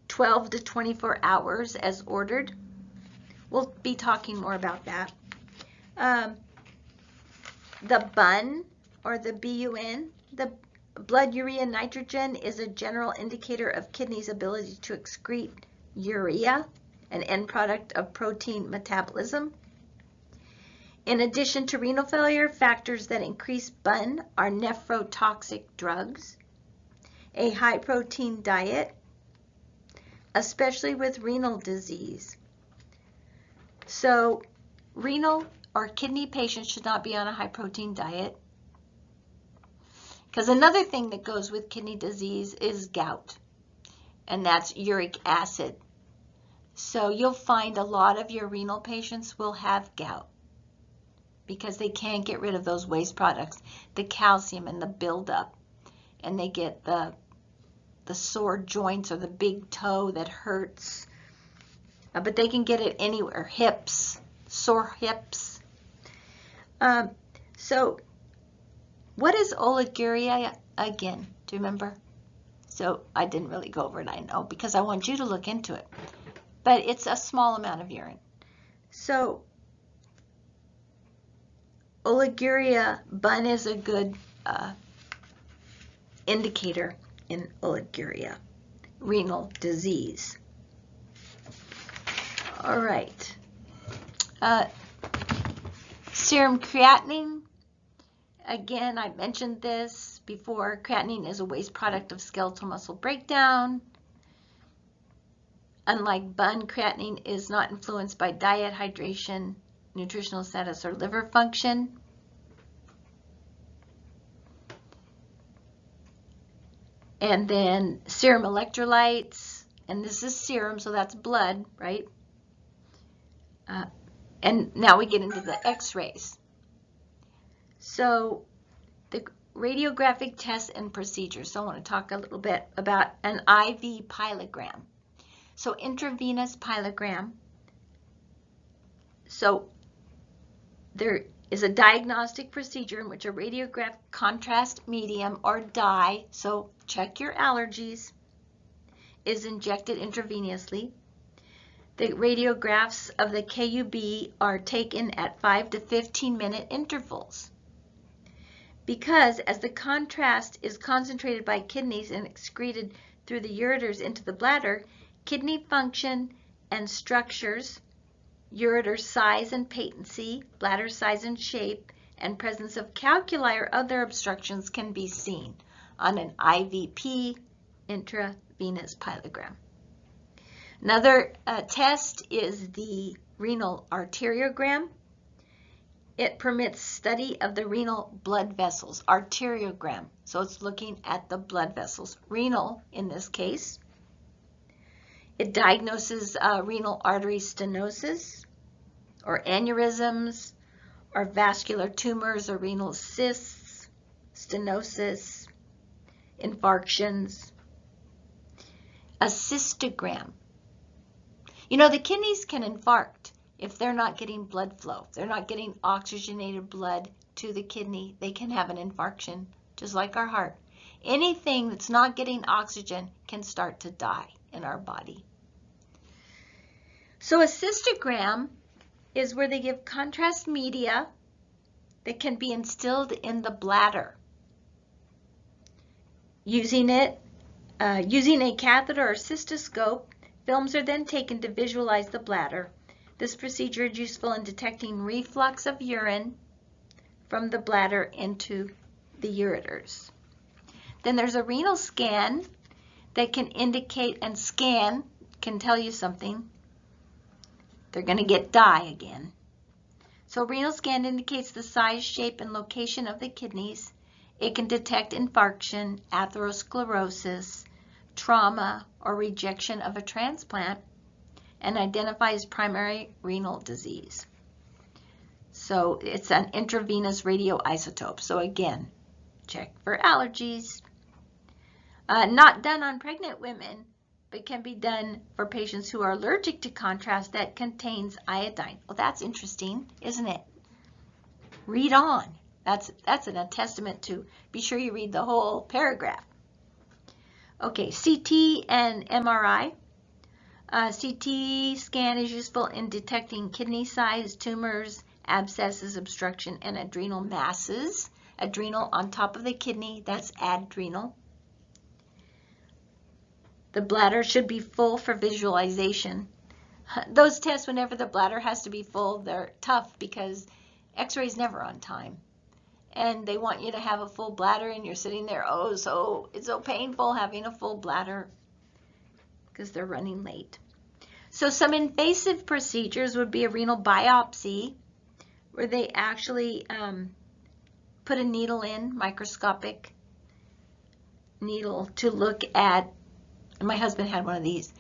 A: 12 to 24 hours as ordered. We'll be talking more about that. The BUN, or the BUN, the blood urea nitrogen, is a general indicator of kidney's ability to excrete urea, an end product of protein metabolism. In addition to renal failure, factors that increase BUN are nephrotoxic drugs, a high-protein diet, especially with renal disease. So renal or kidney patients should not be on a high-protein diet, because another thing that goes with kidney disease is gout, and that's uric acid. So you'll find a lot of your renal patients will have gout because they can't get rid of those waste products, the calcium and the buildup, and they get the sore joints or the big toe that hurts. But they can get it anywhere, hips, sore hips. So what is oliguria again? Do you remember? So I didn't really go over it, I know, because I want you to look into it. But it's a small amount of urine. So oliguria, BUN is a good indicator in oliguria, renal disease. All right. Serum creatinine. Again, I mentioned this before. Creatinine is a waste product of skeletal muscle breakdown. Unlike BUN, creatinine is not influenced by diet, hydration, nutritional status, or liver function. And then serum electrolytes, and this is serum, so that's blood, right? And now we get into the x-rays. So the radiographic tests and procedures. So I want to talk a little bit about an IV pyelogram. So intravenous pyelogram. So there is a diagnostic procedure in which a radiographic contrast medium, or dye, so check your allergies, is injected intravenously. The radiographs of the KUB are taken at 5 to 15 minute intervals. Because as the contrast is concentrated by kidneys and excreted through the ureters into the bladder, kidney function and structures, ureter size and patency, bladder size and shape, and presence of calculi or other obstructions can be seen on an IVP, intravenous pyelogram. Another test is the renal arteriogram. It permits study of the renal blood vessels, arteriogram. So it's looking at the blood vessels, renal in this case. It diagnoses renal artery stenosis or aneurysms or vascular tumors or renal cysts, stenosis, infarctions. A cystogram. You know, the kidneys can infarct if they're not getting blood flow. If they're not getting oxygenated blood to the kidney, they can have an infarction, just like our heart. Anything that's not getting oxygen can start to die in our body. So a cystogram is where they give contrast media that can be instilled in the bladder. Using a catheter or cystoscope, films are then taken to visualize the bladder. This procedure is useful in detecting reflux of urine from the bladder into the ureters. Then there's a renal scan that can indicate, and scan can tell you something. They're going to get dye again. So renal scan indicates the size, shape, and location of the kidneys. It can detect infarction, atherosclerosis, trauma, or rejection of a transplant, and identifies primary renal disease. So it's an intravenous radioisotope. So again, check for allergies. Not done on pregnant women, but can be done for patients who are allergic to contrast that contains iodine. Well, that's interesting, isn't it? Read on. That's a testament to be sure you read the whole paragraph. Okay, CT and MRI. CT scan is useful in detecting kidney size, tumors, abscesses, obstruction, and adrenal masses. Adrenal on top of the kidney, that's adrenal. The bladder should be full for visualization. Those tests, whenever the bladder has to be full, they're tough because X-ray is never on time. And they want you to have a full bladder and you're sitting there, it's so painful having a full bladder because they're running late. So some invasive procedures would be a renal biopsy where they actually put a needle in, microscopic needle, to look at, and my husband had one of these,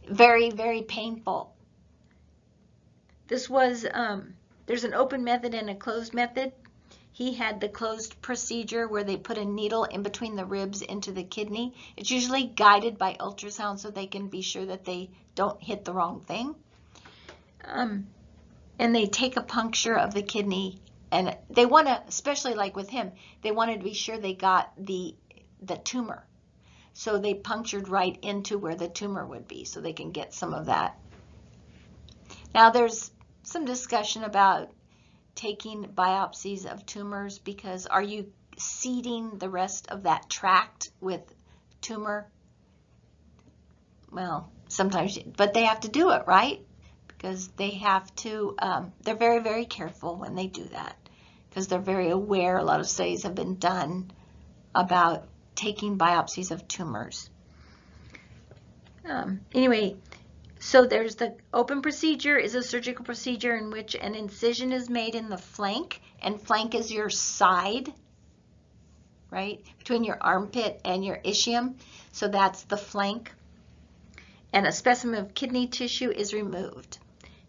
A: very, very painful. This was, there's an open method and a closed method. He had the closed procedure where they put a needle in between the ribs into the kidney. It's usually guided by ultrasound so they can be sure that they don't hit the wrong thing. And they take a puncture of the kidney, and they want to, especially like with him, they wanted to be sure they got the tumor. So they punctured right into where the tumor would be so they can get some of that. Now there's some discussion about taking biopsies of tumors, because are you seeding the rest of that tract with tumor? Well, sometimes, but they have to do it, right? Because they have to, they're very, very careful when they do that because they're very aware. A lot of studies have been done about taking biopsies of tumors. Anyway, so there's the open procedure is a surgical procedure in which an incision is made in the flank, and flank is your side, right, between your armpit and your ischium. So that's the flank. And a specimen of kidney tissue is removed.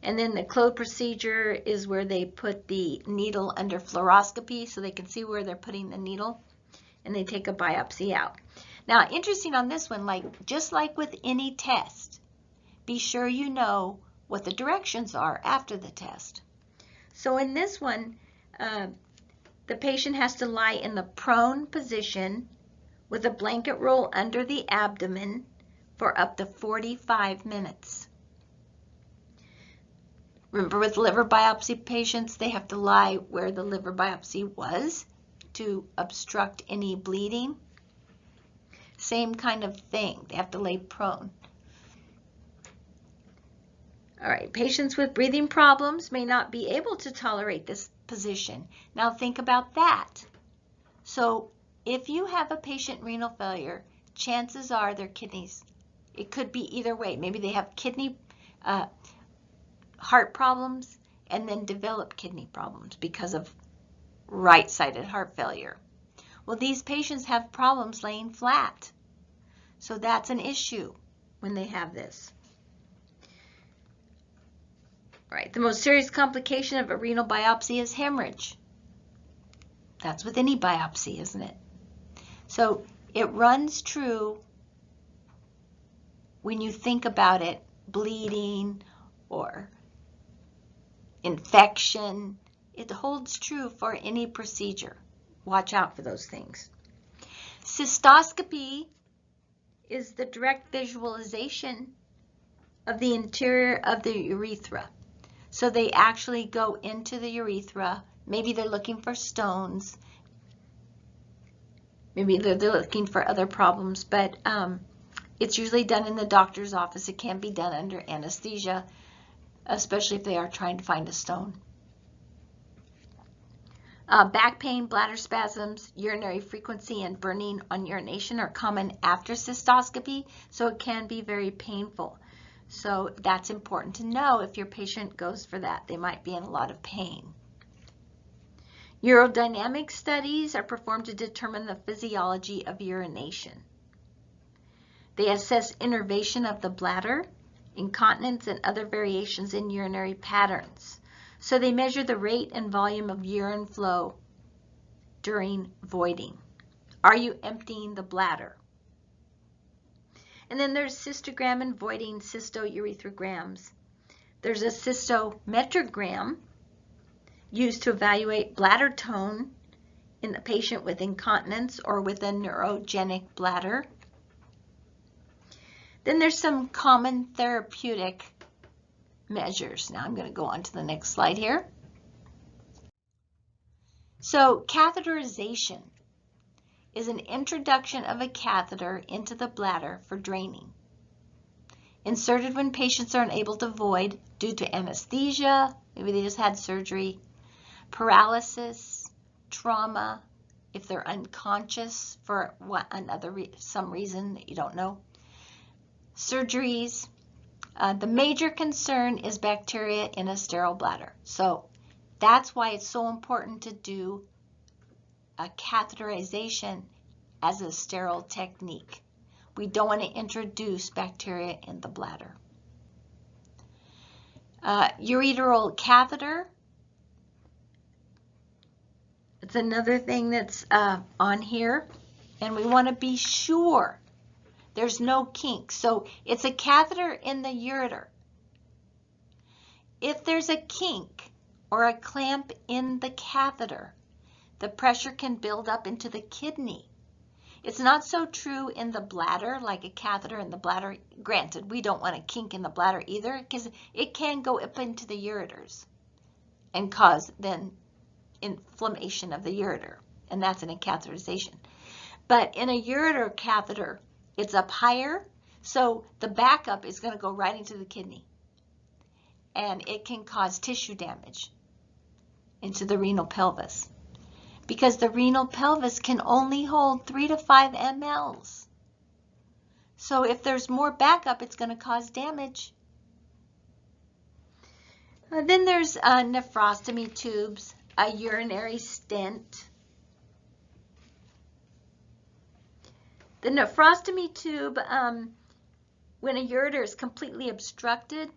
A: And then the closed procedure is where they put the needle under fluoroscopy so they can see where they're putting the needle, and they take a biopsy out. Now, interesting on this one, just like with any test, be sure you know what the directions are after the test. So in this one, the patient has to lie in the prone position with a blanket roll under the abdomen for up to 45 minutes. Remember, with liver biopsy patients, they have to lie where the liver biopsy was to obstruct any bleeding. Same kind of thing. They have to lay prone. All right, patients with breathing problems may not be able to tolerate this position. Now think about that. So if you have a patient renal failure, chances are their kidneys, it could be either way. Maybe they have kidney, heart problems, and then develop kidney problems because of right-sided heart failure. Well, these patients have problems laying flat. So that's an issue when they have this. Right, the most serious complication of a renal biopsy is hemorrhage. That's with any biopsy, isn't it? So it runs true when you think about it, bleeding or infection. It holds true for any procedure. Watch out for those things. Cystoscopy is the direct visualization of the interior of the urethra. So they actually go into the urethra. Maybe they're looking for stones. Maybe they're looking for other problems, but it's usually done in the doctor's office. It can be done under anesthesia, especially if they are trying to find a stone. Back pain, bladder spasms, urinary frequency, and burning on urination are common after cystoscopy, so it can be very painful. So that's important to know if your patient goes for that. They might be in a lot of pain. Urodynamic studies are performed to determine the physiology of urination. They assess innervation of the bladder, incontinence, and other variations in urinary patterns. So they measure the rate and volume of urine flow during voiding. Are you emptying the bladder? And then there's cystogram and voiding cystourethograms. There's a cystometrogram used to evaluate bladder tone in the patient with incontinence or with a neurogenic bladder. Then there's some common therapeutic measures. Now I'm going to go on to the next slide here. So catheterization is an introduction of a catheter into the bladder for draining. Inserted when patients are unable to void due to anesthesia, maybe they just had surgery, paralysis, trauma, if they're unconscious for some reason that you don't know, surgeries. The major concern is bacteria in a sterile bladder. So that's why it's so important to do a catheterization as a sterile technique. We don't want to introduce bacteria in the bladder. Ureteral catheter. It's another thing that's on here, and we want to be sure there's no kink. So it's a catheter in the ureter. If there's a kink or a clamp in the catheter, the pressure can build up into the kidney. It's not so true in the bladder, like a catheter in the bladder. Granted, we don't want a kink in the bladder either, because it can go up into the ureters and cause then inflammation of the ureter, and that's in a catheterization. But in a ureter catheter, it's up higher, so the backup is going to go right into the kidney, and it can cause tissue damage into the renal pelvis, because the renal pelvis can only hold 3 to 5 mLs. So if there's more backup, it's going to cause damage. Then there's nephrostomy tubes, a urinary stent. The nephrostomy tube, when a ureter is completely obstructed,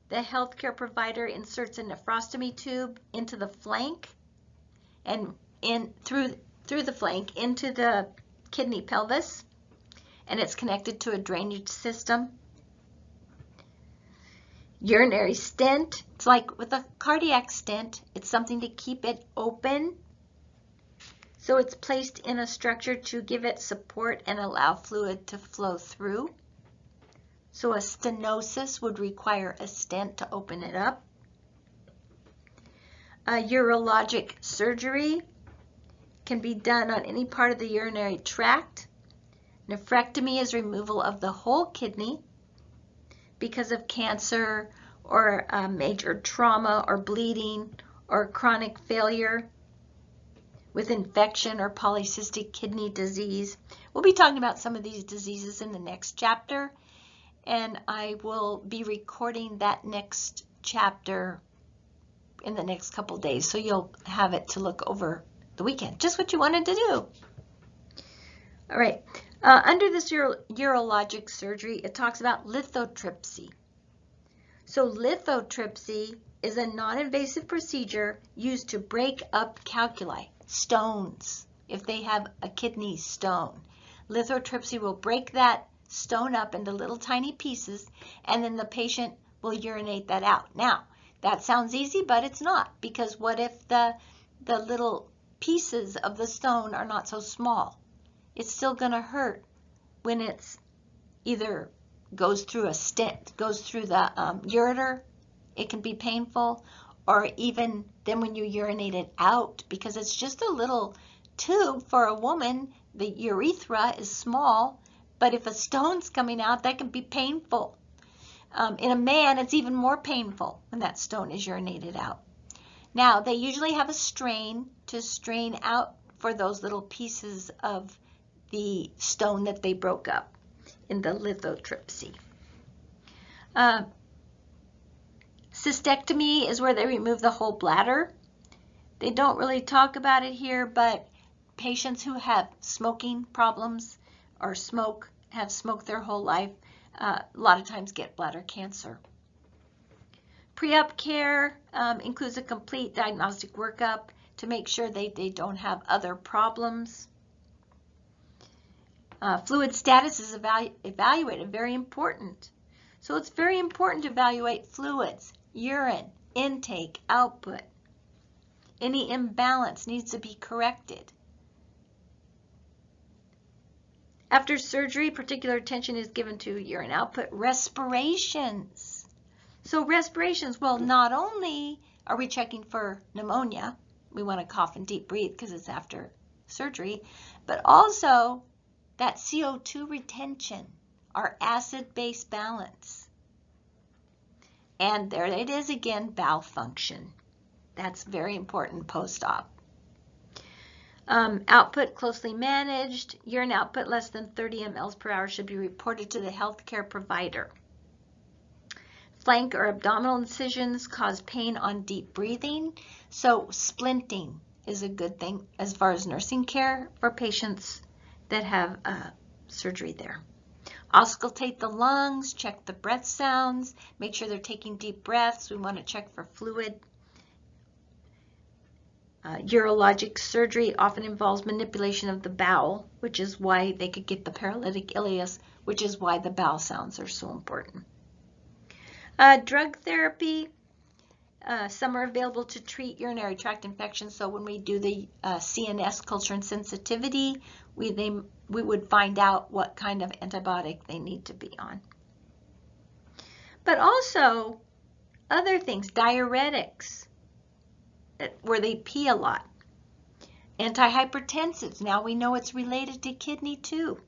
A: the healthcare provider inserts a nephrostomy tube into the flank and through the flank into the kidney pelvis, and it's connected to a drainage system. Urinary stent, it's like with a cardiac stent, it's something to keep it open. So it's placed in a structure to give it support and allow fluid to flow through. So a stenosis would require a stent to open it up. Urologic surgery can be done on any part of the urinary tract. Nephrectomy is removal of the whole kidney because of cancer or major trauma or bleeding or chronic failure with infection or polycystic kidney disease. We'll be talking about some of these diseases in the next chapter, and I will be recording that next chapter in the next couple days, so you'll have it to look over the weekend. Just what you wanted to do. All right. Under this urologic surgery, it talks about lithotripsy. So lithotripsy is a non-invasive procedure used to break up calculi, stones, if they have a kidney stone. Lithotripsy will break that stone up into little tiny pieces, and then the patient will urinate that out. Now, that sounds easy, but it's not, because what if the little pieces of the stone are not so small? It's still going to hurt when it's either goes through a stent, goes through the ureter. It can be painful, or even then when you urinate it out, because it's just a little tube for a woman. The urethra is small, but if a stone's coming out, that can be painful. In a man, it's even more painful when that stone is urinated out. Now, they usually have a strain to strain out for those little pieces of the stone that they broke up in the lithotripsy. Cystectomy is where they remove the whole bladder. They don't really talk about it here, but patients who have smoking problems or have smoked their whole life, a lot of times get bladder cancer. Pre-op care includes a complete diagnostic workup to make sure they don't have other problems. Fluid status is evaluated, very important. So it's very important to evaluate fluids, urine, intake, output. Any imbalance needs to be corrected. After surgery, particular attention is given to urine output. Respirations. So respirations, well, not only are we checking for pneumonia, we want to cough and deep breathe because it's after surgery, but also that CO2 retention, our acid-base balance. And there it is again, bowel function. That's very important post-op. Output closely managed. Urine output less than 30 mL per hour should be reported to the healthcare provider. Flank or abdominal incisions cause pain on deep breathing. So splinting is a good thing as far as nursing care for patients that have surgery there. Auscultate the lungs, check the breath sounds, make sure they're taking deep breaths. We want to check for fluid. Urologic surgery often involves manipulation of the bowel, which is why they could get the paralytic ileus, which is why the bowel sounds are so important. Drug therapy. Some are available to treat urinary tract infections. So when we do the CNS culture and sensitivity, we would find out what kind of antibiotic they need to be on. But also other things, diuretics, where they pee a lot. Antihypertensives, now we know it's related to kidney too.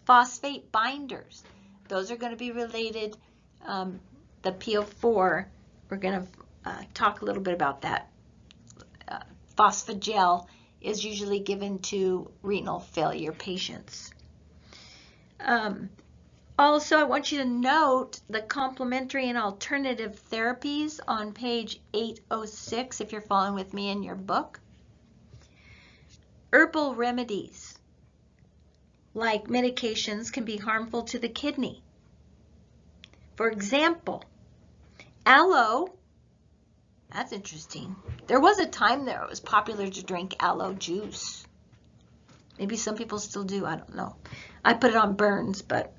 A: Phosphate binders, those are going to be related. The PO4, we're going to talk a little bit about that. Phosphogel is usually given to renal failure patients. Also, I want you to note the complementary and alternative therapies on page 806 if you're following with me in your book. Herbal remedies, like medications, can be harmful to the kidney. For example, aloe, that's interesting. There was a time there it was popular to drink aloe juice. Maybe some people still do, I don't know. I put it on burns, but.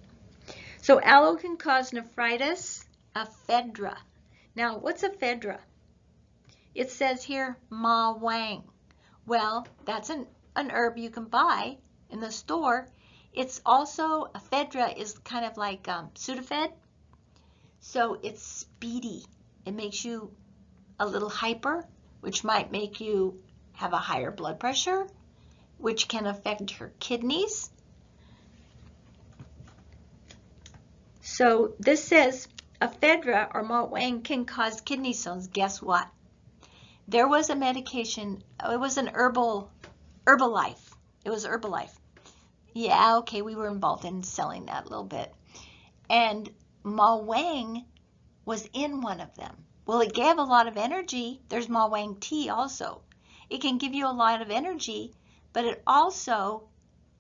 A: So aloe can cause nephritis, ephedra. Now, what's ephedra? It says here, ma wang. Well, that's an herb you can buy in the store. It's also, ephedra is kind of like Sudafed. So it's speedy. It makes you a little hyper, which might make you have a higher blood pressure, which can affect your kidneys. So this says ephedra or ma wang can cause kidney stones. Guess what? There was a medication. It was an Herbalife. It was Herbalife. Yeah, okay, we were involved in selling that a little bit. And ma wang was in one of them. Well, it gave a lot of energy. There's Ma Wang tea also. It can give you a lot of energy, but it also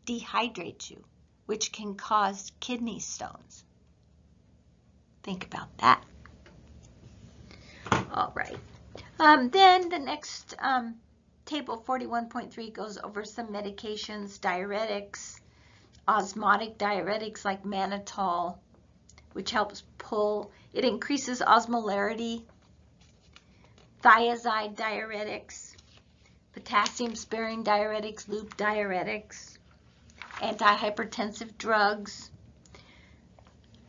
A: dehydrates you, which can cause kidney stones. Think about that. All right. Then the next table 41.3 goes over some medications, diuretics, osmotic diuretics like mannitol, which helps pull. It increases osmolarity. Thiazide diuretics, potassium-sparing diuretics, loop diuretics, antihypertensive drugs.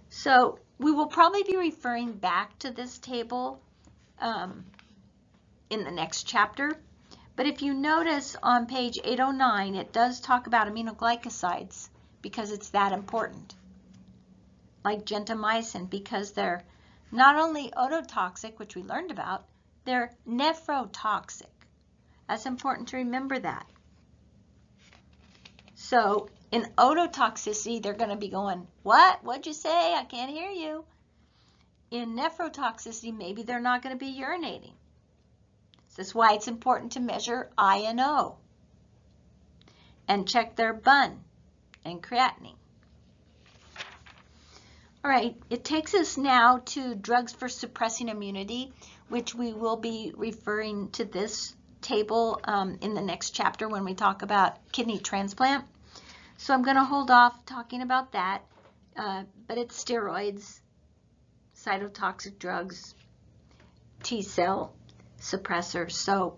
A: So we will probably be referring back to this table in the next chapter. But if you notice on page 809, it does talk about aminoglycosides because it's that important. Like gentamicin, because they're not only ototoxic, which we learned about, they're nephrotoxic. That's important to remember that. So in ototoxicity, they're going to be going, what? What'd you say? I can't hear you. In nephrotoxicity, maybe they're not going to be urinating. That's why it's important to measure I and O and check their BUN and creatinine. All right, it takes us now to drugs for suppressing immunity, which we will be referring to this table in the next chapter when we talk about kidney transplant. So I'm going to hold off talking about that, but it's steroids, cytotoxic drugs, T-cell suppressors. So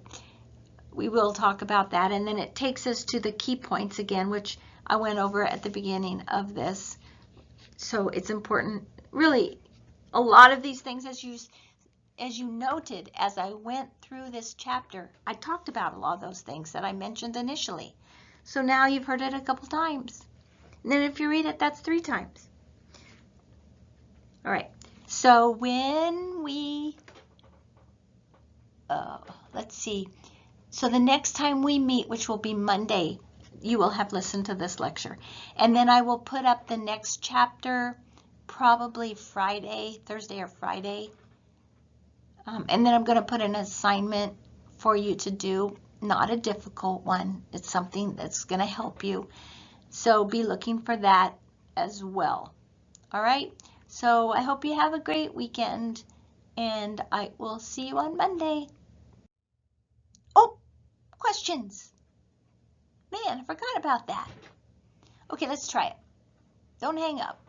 A: we will talk about that. And then it takes us to the key points again, which I went over at the beginning of this. So it's important, really, a lot of these things, as you noted, as I went through this chapter, I talked about a lot of those things that I mentioned initially. So now you've heard it a couple times. And then if you read it, that's 3 times. All right. So when we, let's see. So the next time we meet, which will be Monday, you will have listened to this lecture. And then I will put up the next chapter probably Friday, Thursday or Friday. And then I'm going to put an assignment for you to do, not a difficult one. It's something that's going to help you. So be looking for that as well. All right. So I hope you have a great weekend, and I will see you on Monday. Oh, questions. Man, I forgot about that. Okay, let's try it. Don't hang up.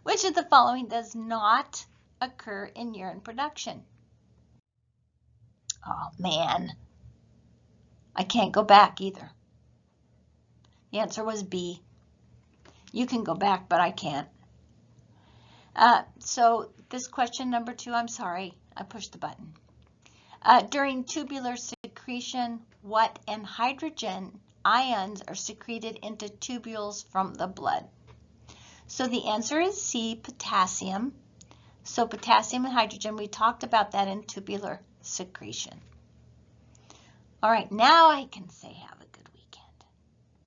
A: Which of the following does not occur in urine production? Oh, man. I can't go back either. The answer was B. You can go back, but I can't. So this question number 2, I'm sorry, I pushed the button. During tubular secretion, what anhydrogen ions are secreted into tubules from the blood? So the answer is C, potassium. So potassium and hydrogen, we talked about that in tubular secretion. All right, now I can say have a